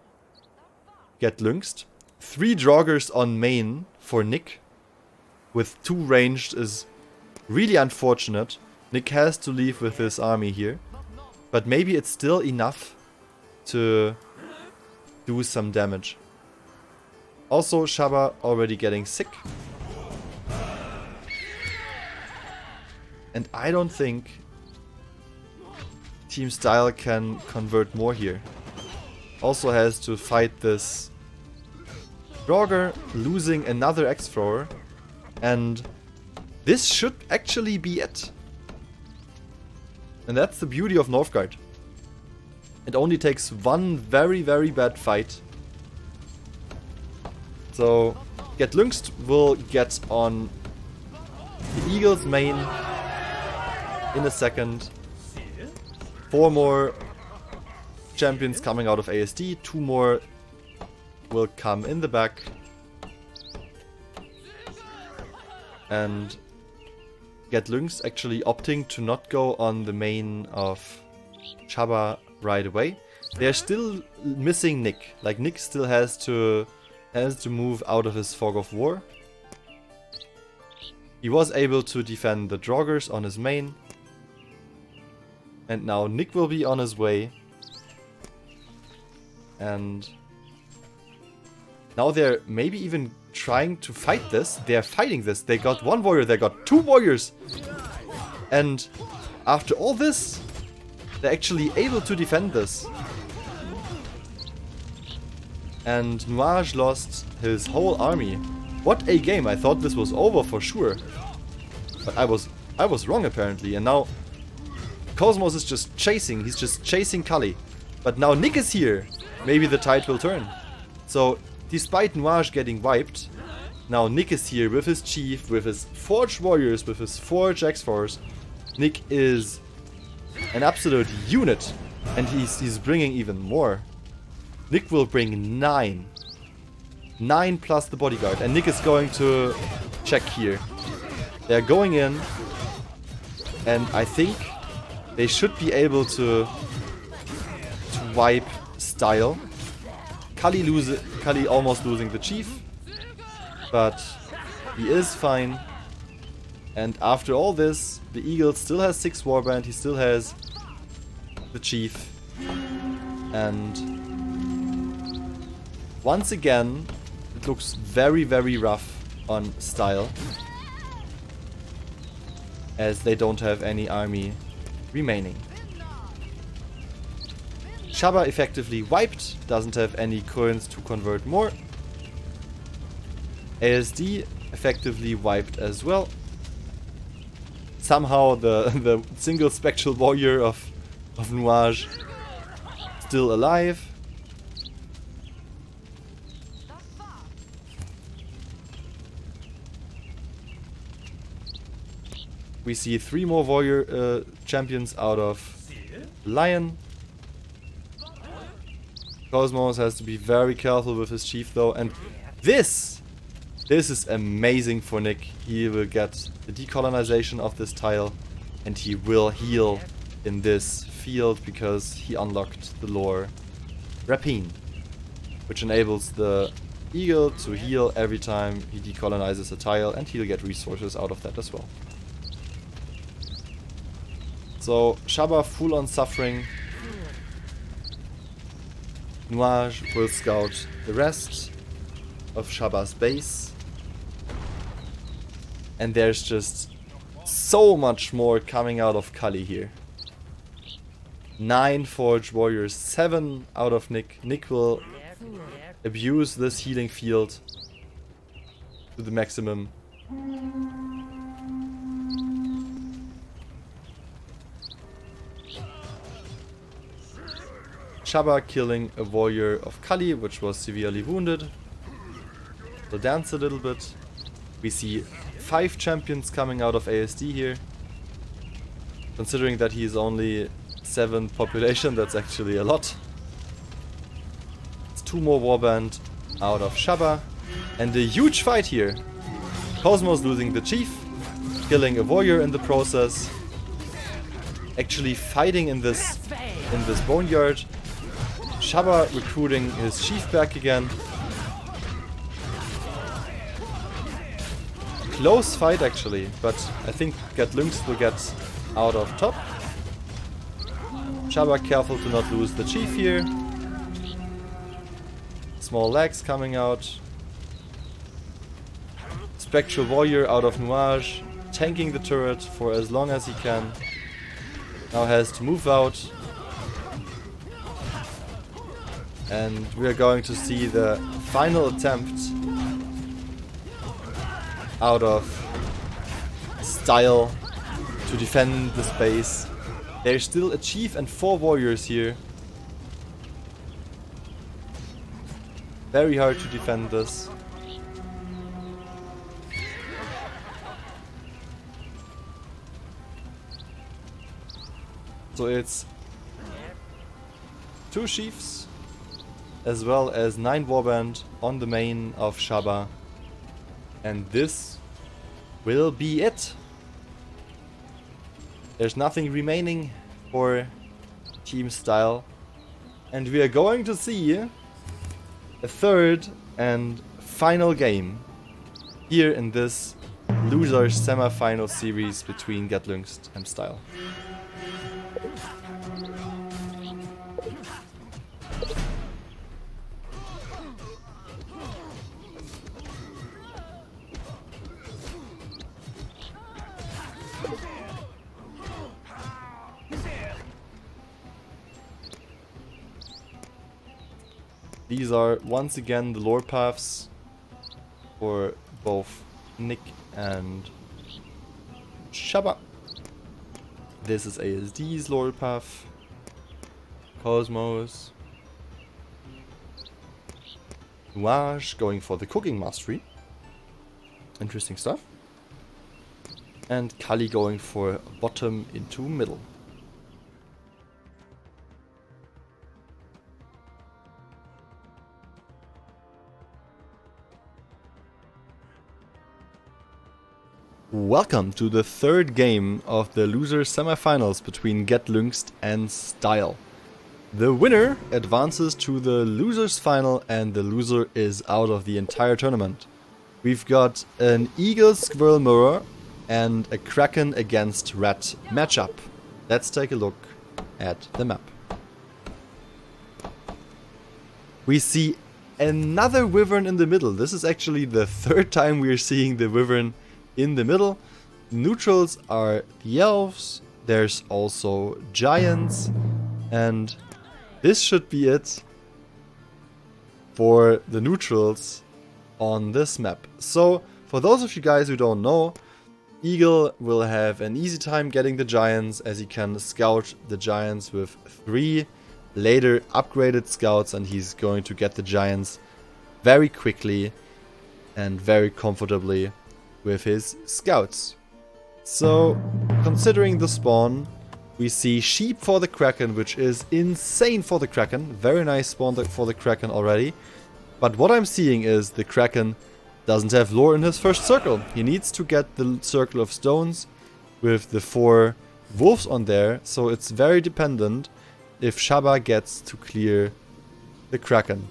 A: Lynxed. 3 Draugrs on main for Nick, with 2 ranged, is really unfortunate. Nick has to leave with his army here, but maybe it's still enough to do some damage. Also, ShaRma already getting sick. And I don't think Team Style can convert more here. Also has to fight this Draugr, losing another X-Thrower. And this should actually be it. And that's the beauty of Northgard. It only takes one very, very bad fight. So, Lynxed will get on the Eagle's main in a second. 4 more champions coming out of ASD, 2 more will come in the back. And Lynxed actually opting to not go on the main of ShaRma right away. They're still missing Nick. Like, Nick still has to move out of his fog of war. He was able to defend the Draugrs on his main. And now Nick will be on his way. And now they're maybe even trying to fight this. They're fighting this. They got 1 warrior, they got 2 warriors. And after all this, they're actually able to defend this. And Nuage lost his whole army. What a game. I thought this was over for sure. But I was wrong apparently. And now Cosmos is just chasing. He's just chasing Kali. But now Nick is here. Maybe the tide will turn. So despite Nuage getting wiped, now Nick is here with his chief, with his forged warriors, with his forged X-Force. Nick is an absolute unit. And he's bringing even more. Nick will bring 9. 9 plus the bodyguard. And Nick is going to check here. They're going in. And I think they should be able to wipe Style. Kali almost losing the chief. But he is fine. And after all this, the Eagle still has 6 warband. He still has the chief. And once again, it looks very, very rough on Style, as they don't have any army remaining. ShaRma effectively wiped, doesn't have any coins to convert more. ASD effectively wiped as well. Somehow the single spectral warrior of Nuage still alive. We see 3 more warrior champions out of Lion. Cosmos has to be very careful with his chief though, and this is amazing for Nick. He will get the decolonization of this tile, and he will heal in this field because he unlocked the lore Rapine, which enables the eagle to heal every time he decolonizes a tile, and he'll get resources out of that as well. So ShaRma full on suffering. Nuage will scout the rest of ShaRma's base. And there's just so much more coming out of Kali here. 9 Forged Warriors, 7 out of Nick. Nick will abuse this healing field to the maximum. ShaRma killing a warrior of Kali, which was severely wounded. So dance a little bit. We see 5 champions coming out of ASD here. Considering that he is only 7 population, that's actually a lot. It's 2 more warband out of ShaRma. And a huge fight here. Cosmos losing the chief, killing a warrior in the process. Actually fighting in this boneyard. ShaRma recruiting his chief back again. Close fight actually, but I think Lynxed will get out of top. ShaRma careful to not lose the chief here. Small legs coming out. Spectral warrior out of Nuage, tanking the turret for as long as he can. Now has to move out. And we are going to see the final attempt out of Style to defend the space. There's still a chief and 4 warriors here. Very hard to defend this. So it's 2 chiefs as well as 9 warband on the main of ShaRma. And this will be it. There's nothing remaining for Team Style. And we are going to see a 3rd and final game here in this loser semi-final series between Lynxed and Style. These are once again the lore paths for both Nick and ShaRma. This is ASD's lore path. Cosmos. Nuage going for the cooking mastery. Interesting stuff. And Kali going for bottom into middle. Welcome to the 3rd game of the loser semifinals between Lynxed and Style. The winner advances to the losers final, and the loser is out of the entire tournament. We've got an eagle squirrel mirror and a kraken against rat matchup. Let's take a look at the map. We see another wyvern in the middle. This is actually the 3rd time we are seeing the wyvern in the middle. Neutrals are the elves, there's also giants, and this should be it for the neutrals on this map. So for those of you guys who don't know, Eagle will have an easy time getting the giants, as he can scout the giants with 3 later upgraded scouts, and he's going to get the giants very quickly and very comfortably with his scouts. So, considering the spawn, We see sheep for the Kraken, which is insane for the Kraken. Very nice spawn for the Kraken already. But what I'm seeing is the Kraken doesn't have lore in his first circle. He needs to get the circle of stones with the 4 wolves on there. So it's very dependent if ShaRma gets to clear the Kraken.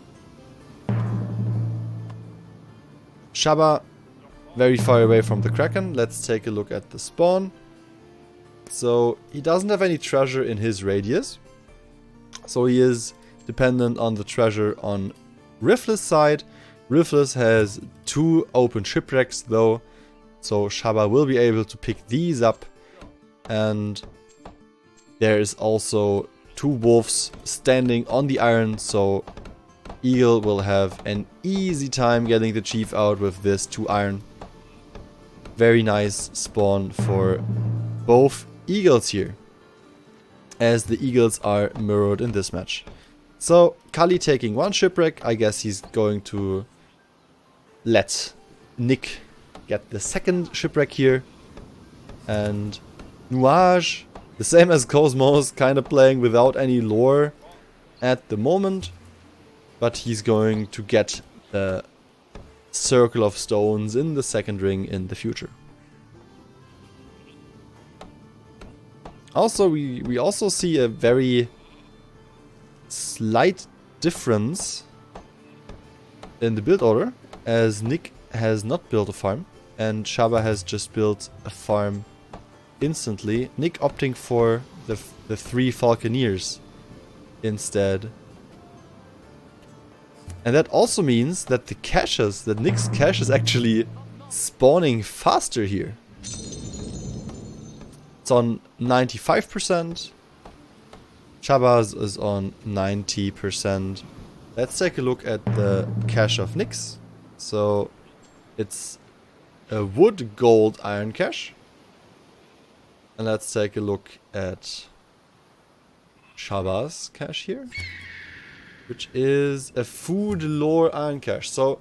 A: ShaRma very far away from the Kraken. Let's take a look at the spawn. So he doesn't have any treasure in his radius. So he is dependent on the treasure on Rifless side. Rifless has 2 open shipwrecks though. So ShaRma will be able to pick these up. And there is also 2 wolves standing on the iron. So Eagle will have an easy time getting the chief out with this 2 iron. Very nice spawn for both eagles here, as the eagles are mirrored in this match. So Kali taking 1 shipwreck. I guess he's going to let Nick get the 2nd shipwreck here. And Nuage, the same as Cosmos, kind of playing without any lore at the moment. But he's going to get the circle of stones in the 2nd ring in the future. Also, we also see a very slight difference in the build order, as Nick has not built a farm and ShaRma has just built a farm instantly. Nick opting for the 3 Falconeers instead. And that also means that the caches, that Nick's cache is actually spawning faster here. It's on 95%. ShaRma's is on 90%. Let's take a look at the cache of Nick's. So it's a wood, gold, iron cache. And let's take a look at ShaRma's cache here, which is a food, lore, iron cache. So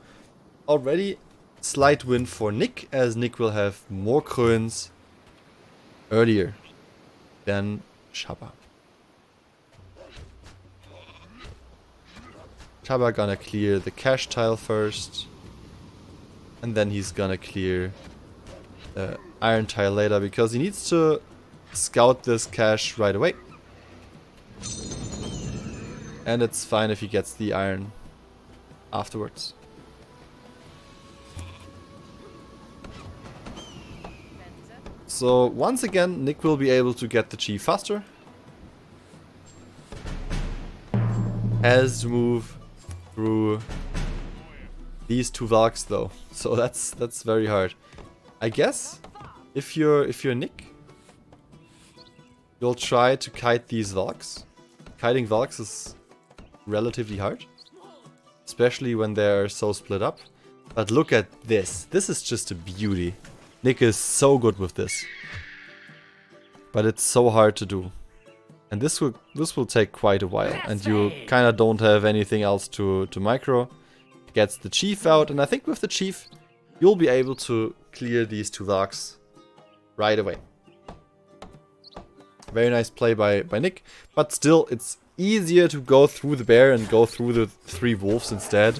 A: already slight win for Nick, as Nick will have more coins earlier than ShaRma. ShaRma gonna clear the cache tile first, and then he's gonna clear the iron tile later, because he needs to scout this cache right away. And it's fine if he gets the iron afterwards. So once again, Nick will be able to get the chief faster. Has to move through these 2 Valks though, so that's very hard. I guess if you're Nick, you'll try to kite these Valks. Kiting Valks is relatively hard, especially when they're so split up. But look at this. This is just a beauty. Nick is so good with this. But it's so hard to do. And this will take quite a while. And you kind of don't have anything else to micro. Gets the chief out. And I think with the chief, you'll be able to clear these 2 Valks right away. Very nice play by Nick. But still, it's easier to go through the bear and go through the 3 wolves instead.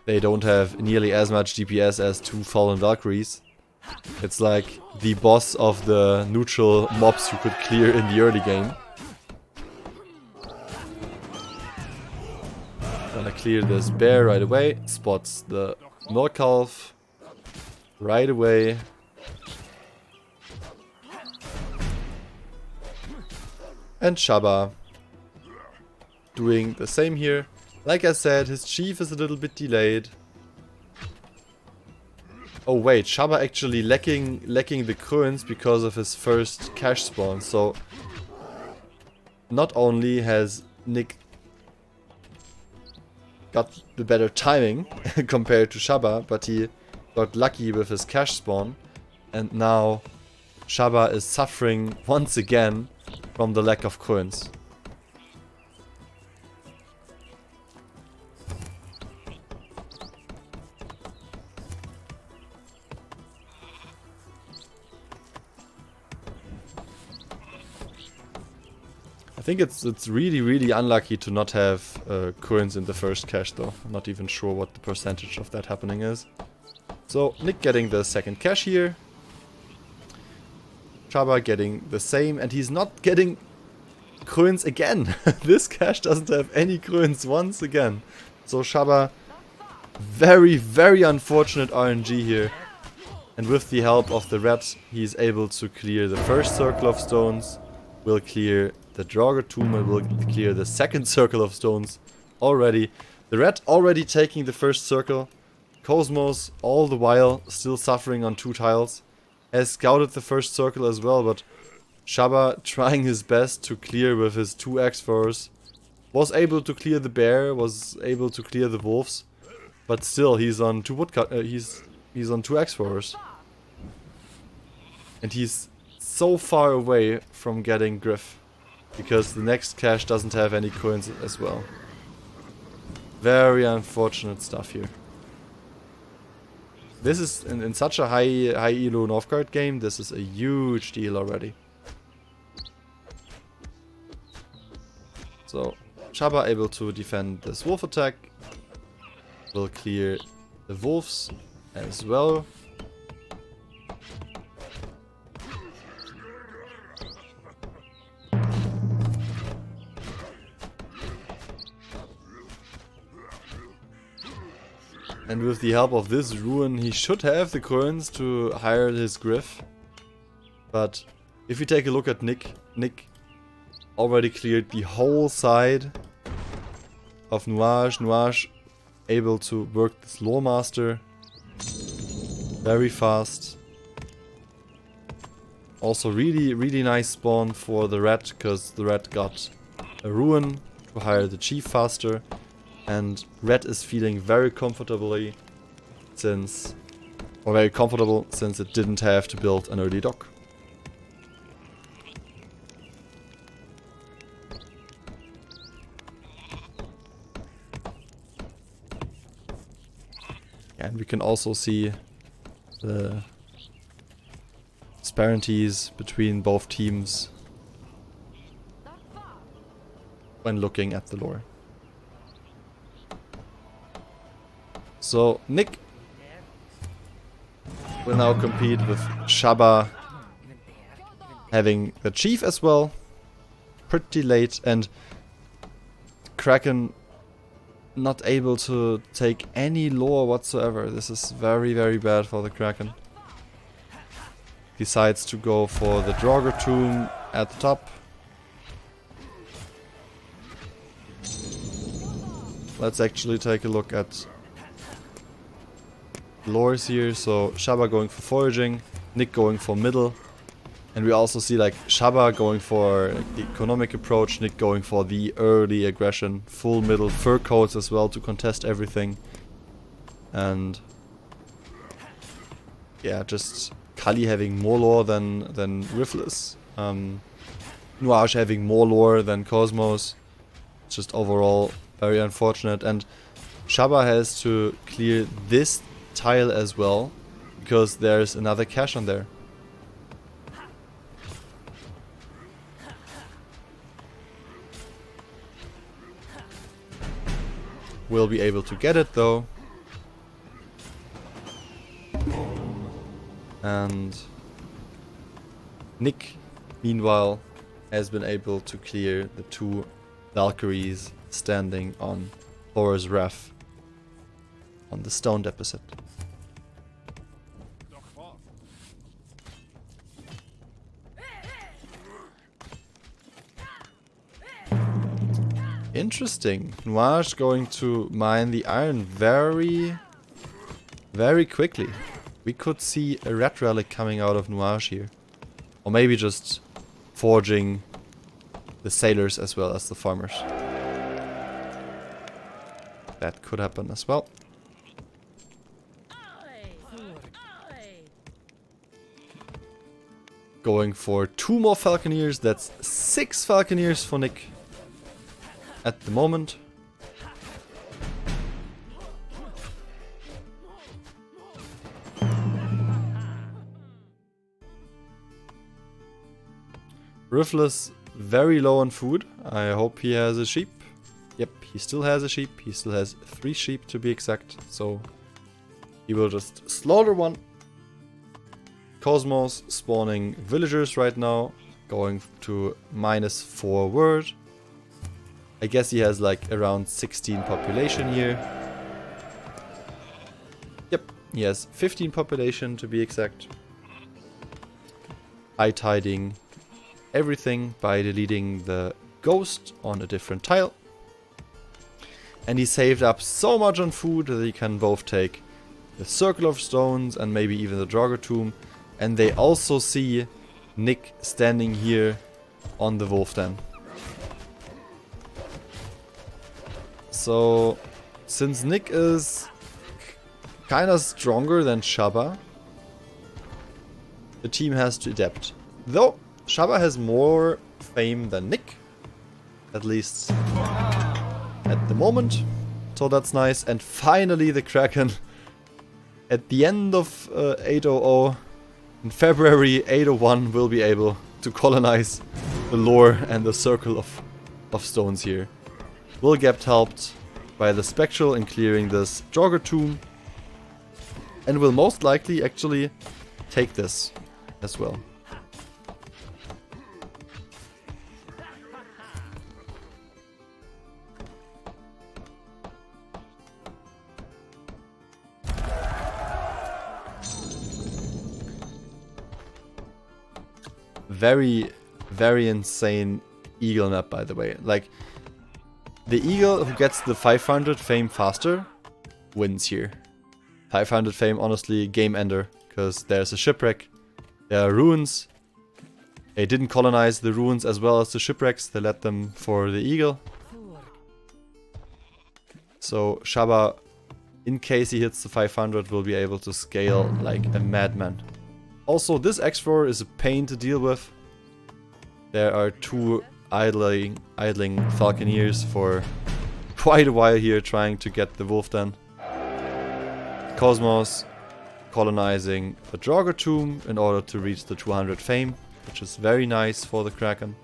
A: They don't have nearly as much DPS as 2 Fallen Valkyries. It's like the boss of the neutral mobs you could clear in the early game. Gonna clear this bear right away. Spots the Nordkalf right away. And ShaRma doing the same here. Like I said, his chief is a little bit delayed. Oh wait, ShaRma actually lacking the coins because of his first cache spawn. So not only has Nick got the better timing compared to ShaRma, but he got lucky with his cache spawn. And now ShaRma is suffering once again from the lack of coins. think it's really unlucky to not have coins in the first cache though. I'm not even sure what the percentage of that happening is. So Nick getting the second cache here. ShaRma getting the same, and he's not getting coins again. This cache doesn't have any coins once again. So ShaRma, very unfortunate RNG here. And with the help of the red, he's able to clear the first circle of stones, will clear the Draugr tomb, and will clear the second circle of stones already. The red already taking the first circle. Cosmos, all the while, still suffering on 2 tiles. Has scouted the first circle as well, but ShaRma trying his best to clear with his 2 X4s. Was able to clear the bear, was able to clear the wolves. But still, he's on 2 woodcut. He's on 2 X4s. And he's so far away from getting Griff. Because the next cache doesn't have any coins as well. Very unfortunate stuff here. This is, in such a high elo Northgard game, this is a huge deal already. So, ShaRma able to defend this wolf attack. Will clear the wolves as well. And with the help of this ruin, he should have the coins to hire his Griff. But if you take a look at Nick already cleared the whole side of Nuage. Nuage able to work this Lore Master very fast. Also really nice spawn for the red, because the red got a ruin to hire the chief faster. And red is feeling very comfortable since it didn't have to build an early dock. And we can also see the disparities between both teams when looking at the lore. So Nick will now compete with ShaRma having the chief as well, pretty late, and Kraken not able to take any lore whatsoever. This is very bad for the Kraken. Decides to go for the Draugr tomb at the top. Let's actually take a look at lores here. So ShaRma going for foraging, Nick going for middle, and we also see like ShaRma going for the economic approach, Nick going for the early aggression, full middle, fur coats as well to contest everything, and yeah, just Kali having more lore than Riftless, Nuage having more lore than Cosmos. Just overall very unfortunate, and ShaRma has to clear this tile as well, because there's another cache on there. Will be able to get it though. And Nick, meanwhile, has been able to clear the 2 Valkyries standing on Thor's Wrath on the stone deposit. Interesting. Nuage going to mine the iron very quickly. We could see a red relic coming out of Nuage here. Or maybe just forging the sailors as well as the farmers. That could happen as well. Going for 2 more Falconeers. That's 6 Falconeers for Nick at the moment. Riftless very low on food. I hope he has a sheep. Yep, he still has a sheep. He still has 3 sheep to be exact. So he will just slaughter one. Cosmos spawning villagers right now. Going to -4 word. I guess he has like around 16 population here. Yep, he has 15 population to be exact. Hiding everything by deleting the ghost on a different tile. And he saved up so much on food that he can both take the Circle of Stones and maybe even the Draugr Tomb. And they also see Nick standing here on the wolf den. So, since Nick is kinda stronger than ShaRma, the team has to adapt. Though, ShaRma has more fame than Nick. At least at the moment. So that's nice. And finally the Kraken. At the end of 800, in February 801, will be able to colonize the lore and the Circle of Stones here. Will get helped by the Spectral in clearing this Draugr Tomb. And will most likely actually take this as well. Very, very insane eagle map, by the way. Like, the eagle who gets the 500 fame faster wins here. 500 fame, honestly, game ender, because there's a shipwreck, there are ruins. They didn't colonize the ruins as well as the shipwrecks, they let them for the eagle. So ShaRma, in case he hits the 500, will be able to scale like a madman. Also, this X4 is a pain to deal with. There are 2 idling falconeers for quite a while here trying to get the wolf den. Cosmos colonizing a Draugr Tomb in order to reach the 200 fame, which is very nice for the Kraken.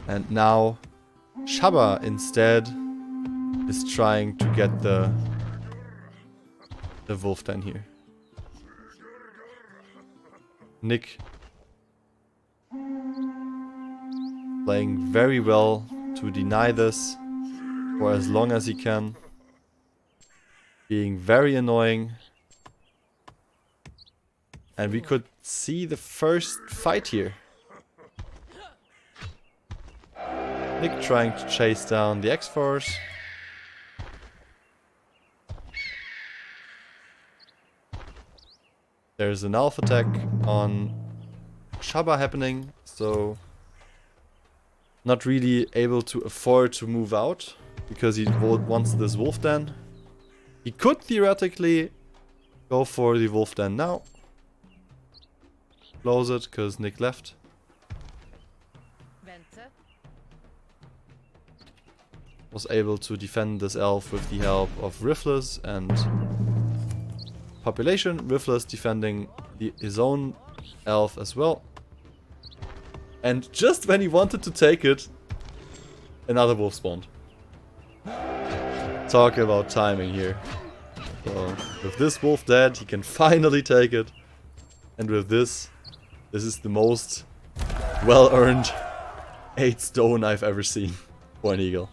A: And now ShaRma instead is trying to get the wolf den here. Nick playing very well to deny this for as long as he can. Being very annoying. And we could see the first fight here. Nick trying to chase down the X-Force. There's an alpha attack on ShaRma happening, so not really able to afford to move out because he wants this wolf den. He could theoretically go for the wolf den now. Close it because Nick left. Was able to defend this elf with the help of Riftless and population. Riftless defending his own elf as well. And just when he wanted to take it, another wolf spawned. Talk about timing here. So with this wolf dead, he can finally take it. And with this is the most well-earned 8 stone I've ever seen for an eagle.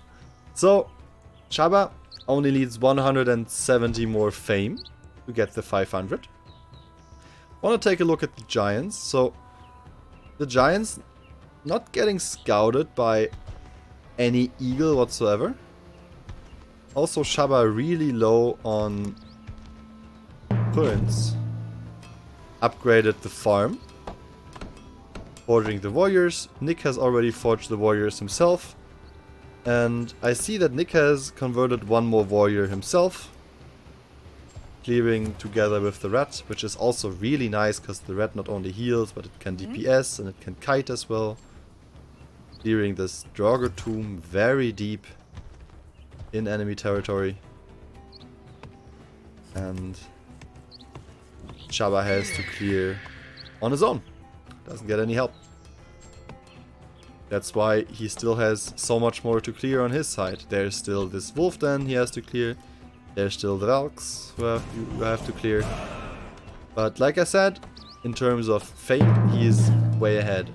A: So, ShaRma only needs 170 more fame to get the 500. Want to take a look at the giants. So, the giants not getting scouted by any eagle whatsoever. Also, ShaRma really low on coins. Upgraded the farm. Forging the warriors. Nick has already forged the warriors himself. And I see that Nick has converted one more warrior himself. Clearing together with the rat, which is also really nice because the rat not only heals, but it can DPS and it can kite as well. clearing this Draugr tomb very deep in enemy territory. And ShaRma has to clear on his own. Doesn't get any help. That's why he still has so much more to clear on his side. There's still this wolf den he has to clear. There's still the Valks who have to clear. But like I said, in terms of fame, he is way ahead.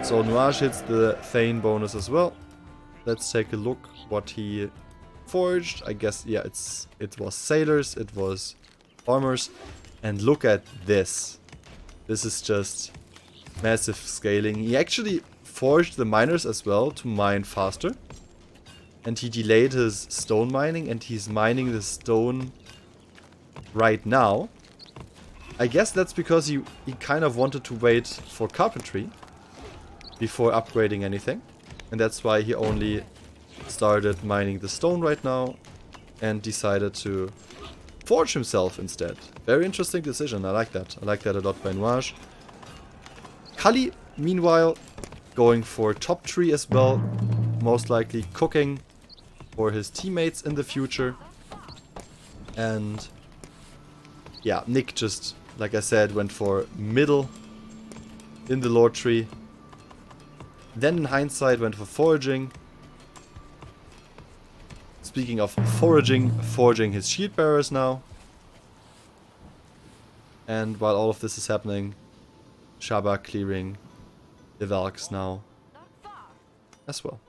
A: So Nuage hits the Thane bonus as well. Let's take a look what he forged. I guess, yeah, it was sailors, it was armors. And look at this. This is just massive scaling. He actually forged the miners as well to mine faster. And he delayed his stone mining, and he's mining the stone right now. I guess that's because he kind of wanted to wait for carpentry before upgrading anything. And that's why he only started mining the stone right now and decided to forge himself instead. Very interesting decision, I like that. I like that a lot by Nuage. Kali, meanwhile, going for top tree as well. Most likely cooking for his teammates in the future. And yeah, Nick just, like I said, went for middle in the lore tree. Then in hindsight went for foraging. Speaking of foraging, forging his shield bearers now. And while all of this is happening, ShaRma clearing the Valks now as well.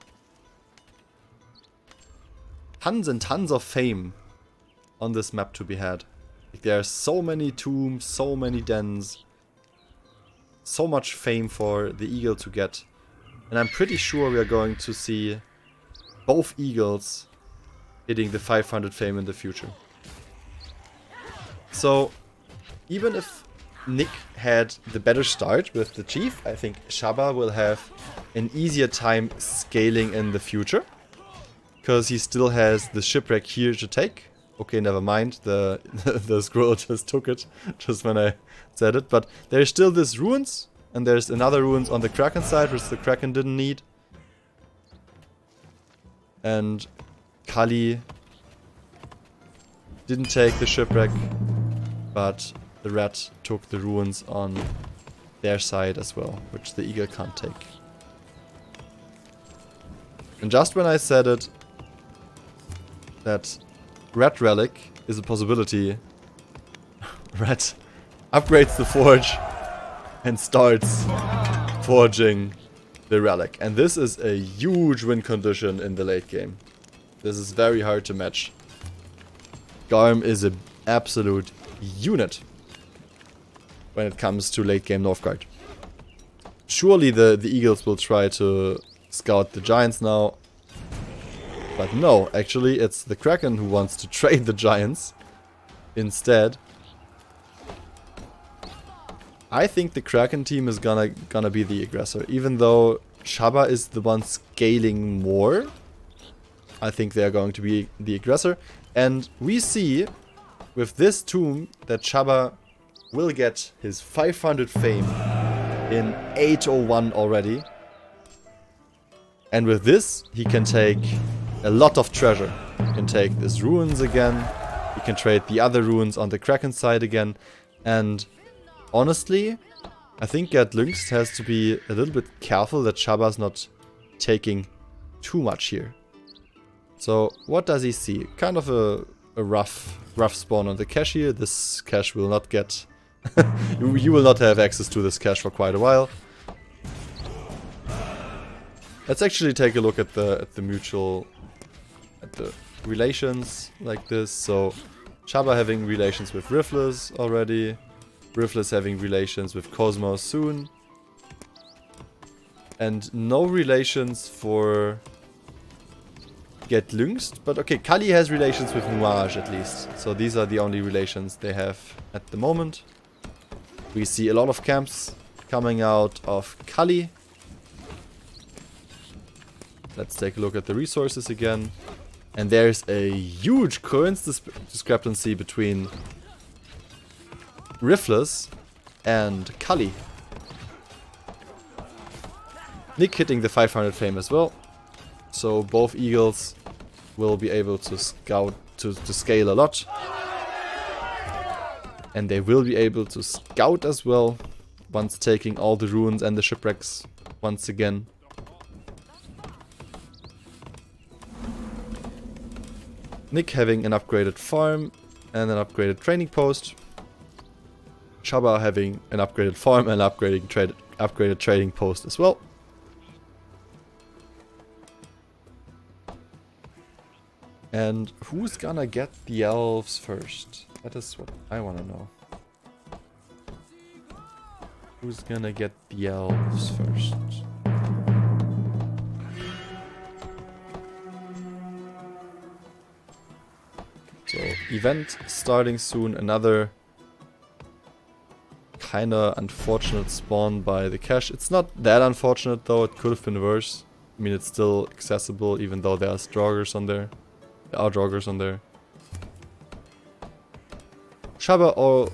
A: Tons and tons of fame on this map to be had. Like, there are so many tombs, so many dens, so much fame for the eagle to get. And I'm pretty sure we are going to see both eagles hitting the 500 fame in the future. So, even if Nick had the better start with the chief, I think ShaRma will have an easier time scaling in the future. Because he still has the shipwreck here to take. Okay, never mind, the scroll just took it, just when I said it. But there's still this ruins, and there's another ruins on the Kraken side, which the Kraken didn't need. And Kali didn't take the shipwreck, but the rat took the ruins on their side as well, which the eagle can't take. And just when I said it, that Rat Relic is a possibility, Rat upgrades the forge and starts forging the relic. And this is a huge win condition in the late game. This is very hard to match. Garm is an absolute unit when it comes to late game Northgard. Surely the eagles will try to scout the giants now. But no, actually it's the Kraken who wants to trade the giants instead. I think the Kraken team is gonna be the aggressor. Even though ShaRma is the one scaling more, I think they are going to be the aggressor. And we see with this tomb that ShaRma will get his 500 fame in 801 already. And with this he can take a lot of treasure. He can take these ruins again. He can trade the other ruins on the Kraken side again. And honestly, I think that Lynxed has to be a little bit careful that ShaRma's not taking too much here. So what does he see? Kind of a rough spawn on the cache here. This cache will not get... you will not have access to this cache for quite a while. Let's actually take a look at the relations like this. So ShaRma having relations with Rifles already. Rifles having relations with Cosmos soon. And no relations for Get Lynxed. But okay, Kali has relations with Nuage at least. So these are the only relations they have at the moment. We see a lot of camps coming out of Kali. Let's take a look at the resources again. And there's a huge currency discrepancy between Rifles and Kali. Nick hitting the 500 fame as well. So both eagles will be able to scout to scale a lot. And they will be able to scout as well once taking all the ruins and the shipwrecks once again. Nick having an upgraded farm and an upgraded training post. ShaRma having an upgraded farm and upgraded trading post as well. And who's gonna get the elves first? That is what I wanna know. Who's gonna get the elves first? So, event starting soon. Another kinda unfortunate spawn by the cache. It's not that unfortunate though, it could have been worse. I mean, it's still accessible even though there are draugrs on there. There are draugrs on there. ShaRma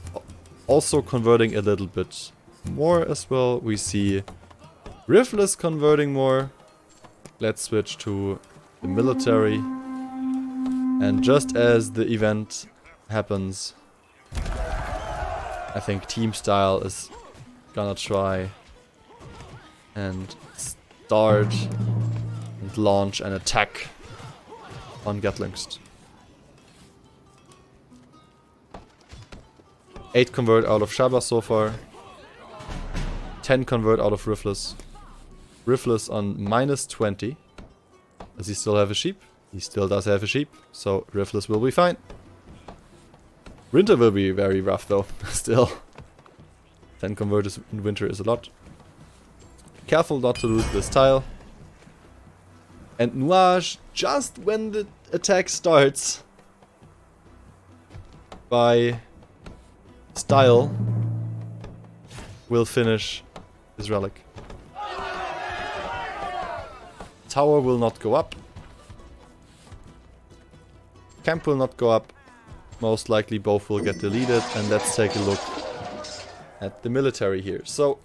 A: also converting a little bit more as well. We see Riftless converting more. Let's switch to the military. And just as the event happens, I think Team Style is gonna try and start and launch an attack on Lynxed. 8 convert out of ShaRma so far. 10 convert out of Riftless. Riftless on -20. Does he still have a sheep? He still does have a sheep, so Riftless will be fine. Winter will be very rough though, still. 10 converters in winter is a lot. Careful not to lose this tile. And Nuage, just when the attack starts by Style, will finish his relic. Tower will not go up. Camp will not go up. Most likely both will get deleted. And let's take a look at the military here. So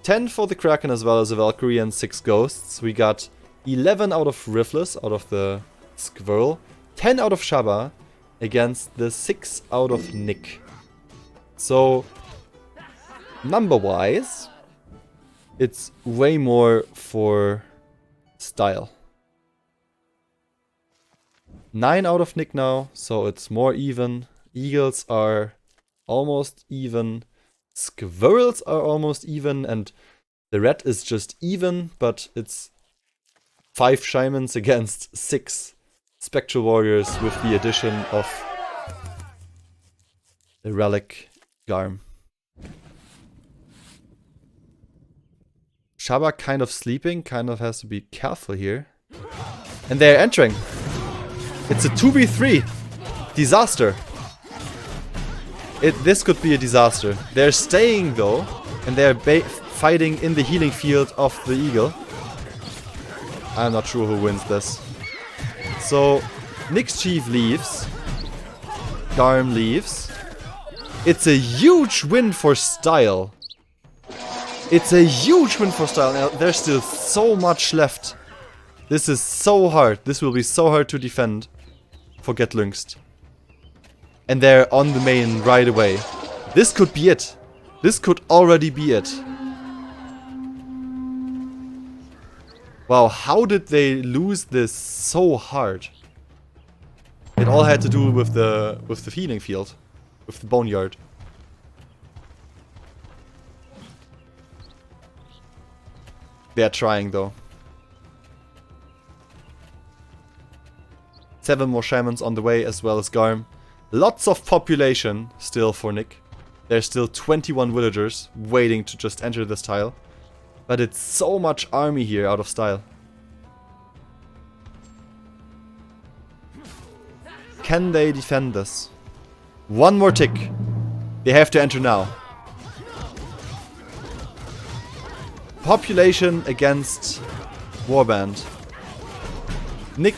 A: 10 for the Kraken as well as a Valkyrie and 6 ghosts. We got 11 out of Riftless, out of the Squirrel. 10 out of ShaRma against the 6 out of Nick. So number-wise, it's way more for Style. 9 out of Nick now, so it's more even. Eagles are almost even. Squirrels are almost even, and the red is just even, but it's 5 Shamans against 6 Spectral Warriors with the addition of the Relic Garm. ShaRma kind of sleeping, kind of has to be careful here. And they're entering. It's a 2v3. Disaster. This could be a disaster. They're staying though, and they're fighting in the healing field of the eagle. I'm not sure who wins this. So, Nick's chief leaves. Garm leaves. It's a huge win for Style. It's a huge win for Style. Now, there's still so much left. This is so hard. This will be so hard to defend for Lynxed. And they're on the main right away. This could be it. This could already be it. Wow, how did they lose this so hard? It all had to do with the healing field, with the boneyard. They're trying though. 7 more Shamans on the way as well as Garm. Lots of population still for Nick. There's still 21 villagers waiting to just enter this tile. But it's so much army here out of Style. Can they defend this? One more tick. They have to enter now. Population against Warband. Nick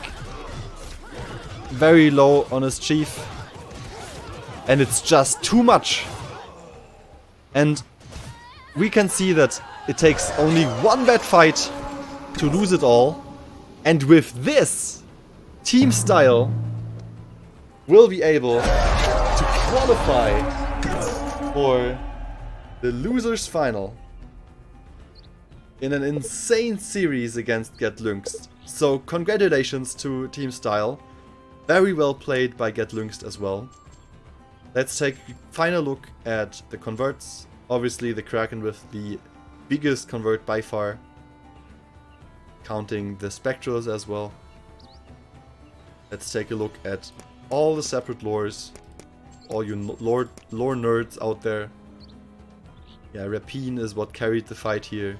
A: very low on his chief. And it's just too much. And we can see that it takes only one bad fight to lose it all. And with this, Team Style will be able to qualify for the losers final in an insane series against Get Lynxed. So congratulations to Team Style. Very well played by Get Lynxed as well. Let's take a final look at the converts. Obviously the Kraken with the biggest convert by far, counting the spectrals as well. Let's take a look at all the separate lores, all you lore nerds out there. Yeah, Rapine is what carried the fight here,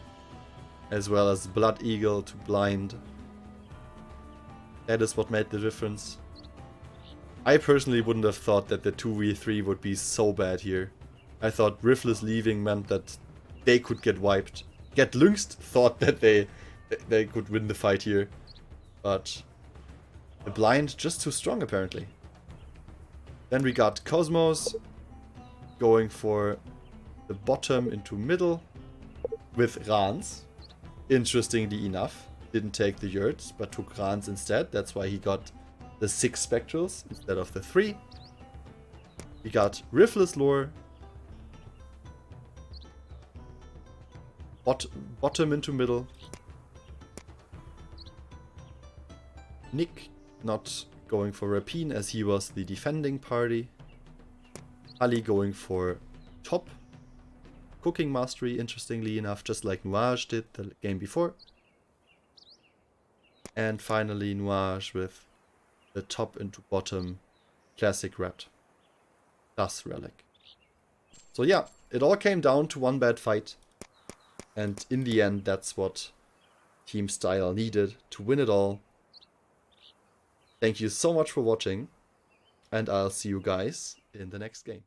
A: as well as Blood Eagle to Blind. That is what made the difference. I personally wouldn't have thought that the 2v3 would be so bad here. I thought Riftless leaving meant that they could get wiped. Get Lynxed thought that they could win the fight here. But the Blind just too strong apparently. Then we got Cosmos going for the bottom into middle with Rans. Interestingly enough, didn't take the Yurts but took Rans instead. That's why he got the 6 spectrals instead of the 3. We got Riftless lore. Bottom into middle. Nick not going for Rapine as he was the defending party. Ali going for top. Cooking Mastery, interestingly enough, just like Nuage did the game before. And finally Nuage with the top into bottom classic red. Thus Relic. So yeah, it all came down to one bad fight. And in the end, that's what Team Style needed to win it all. Thank you so much for watching. And I'll see you guys in the next game.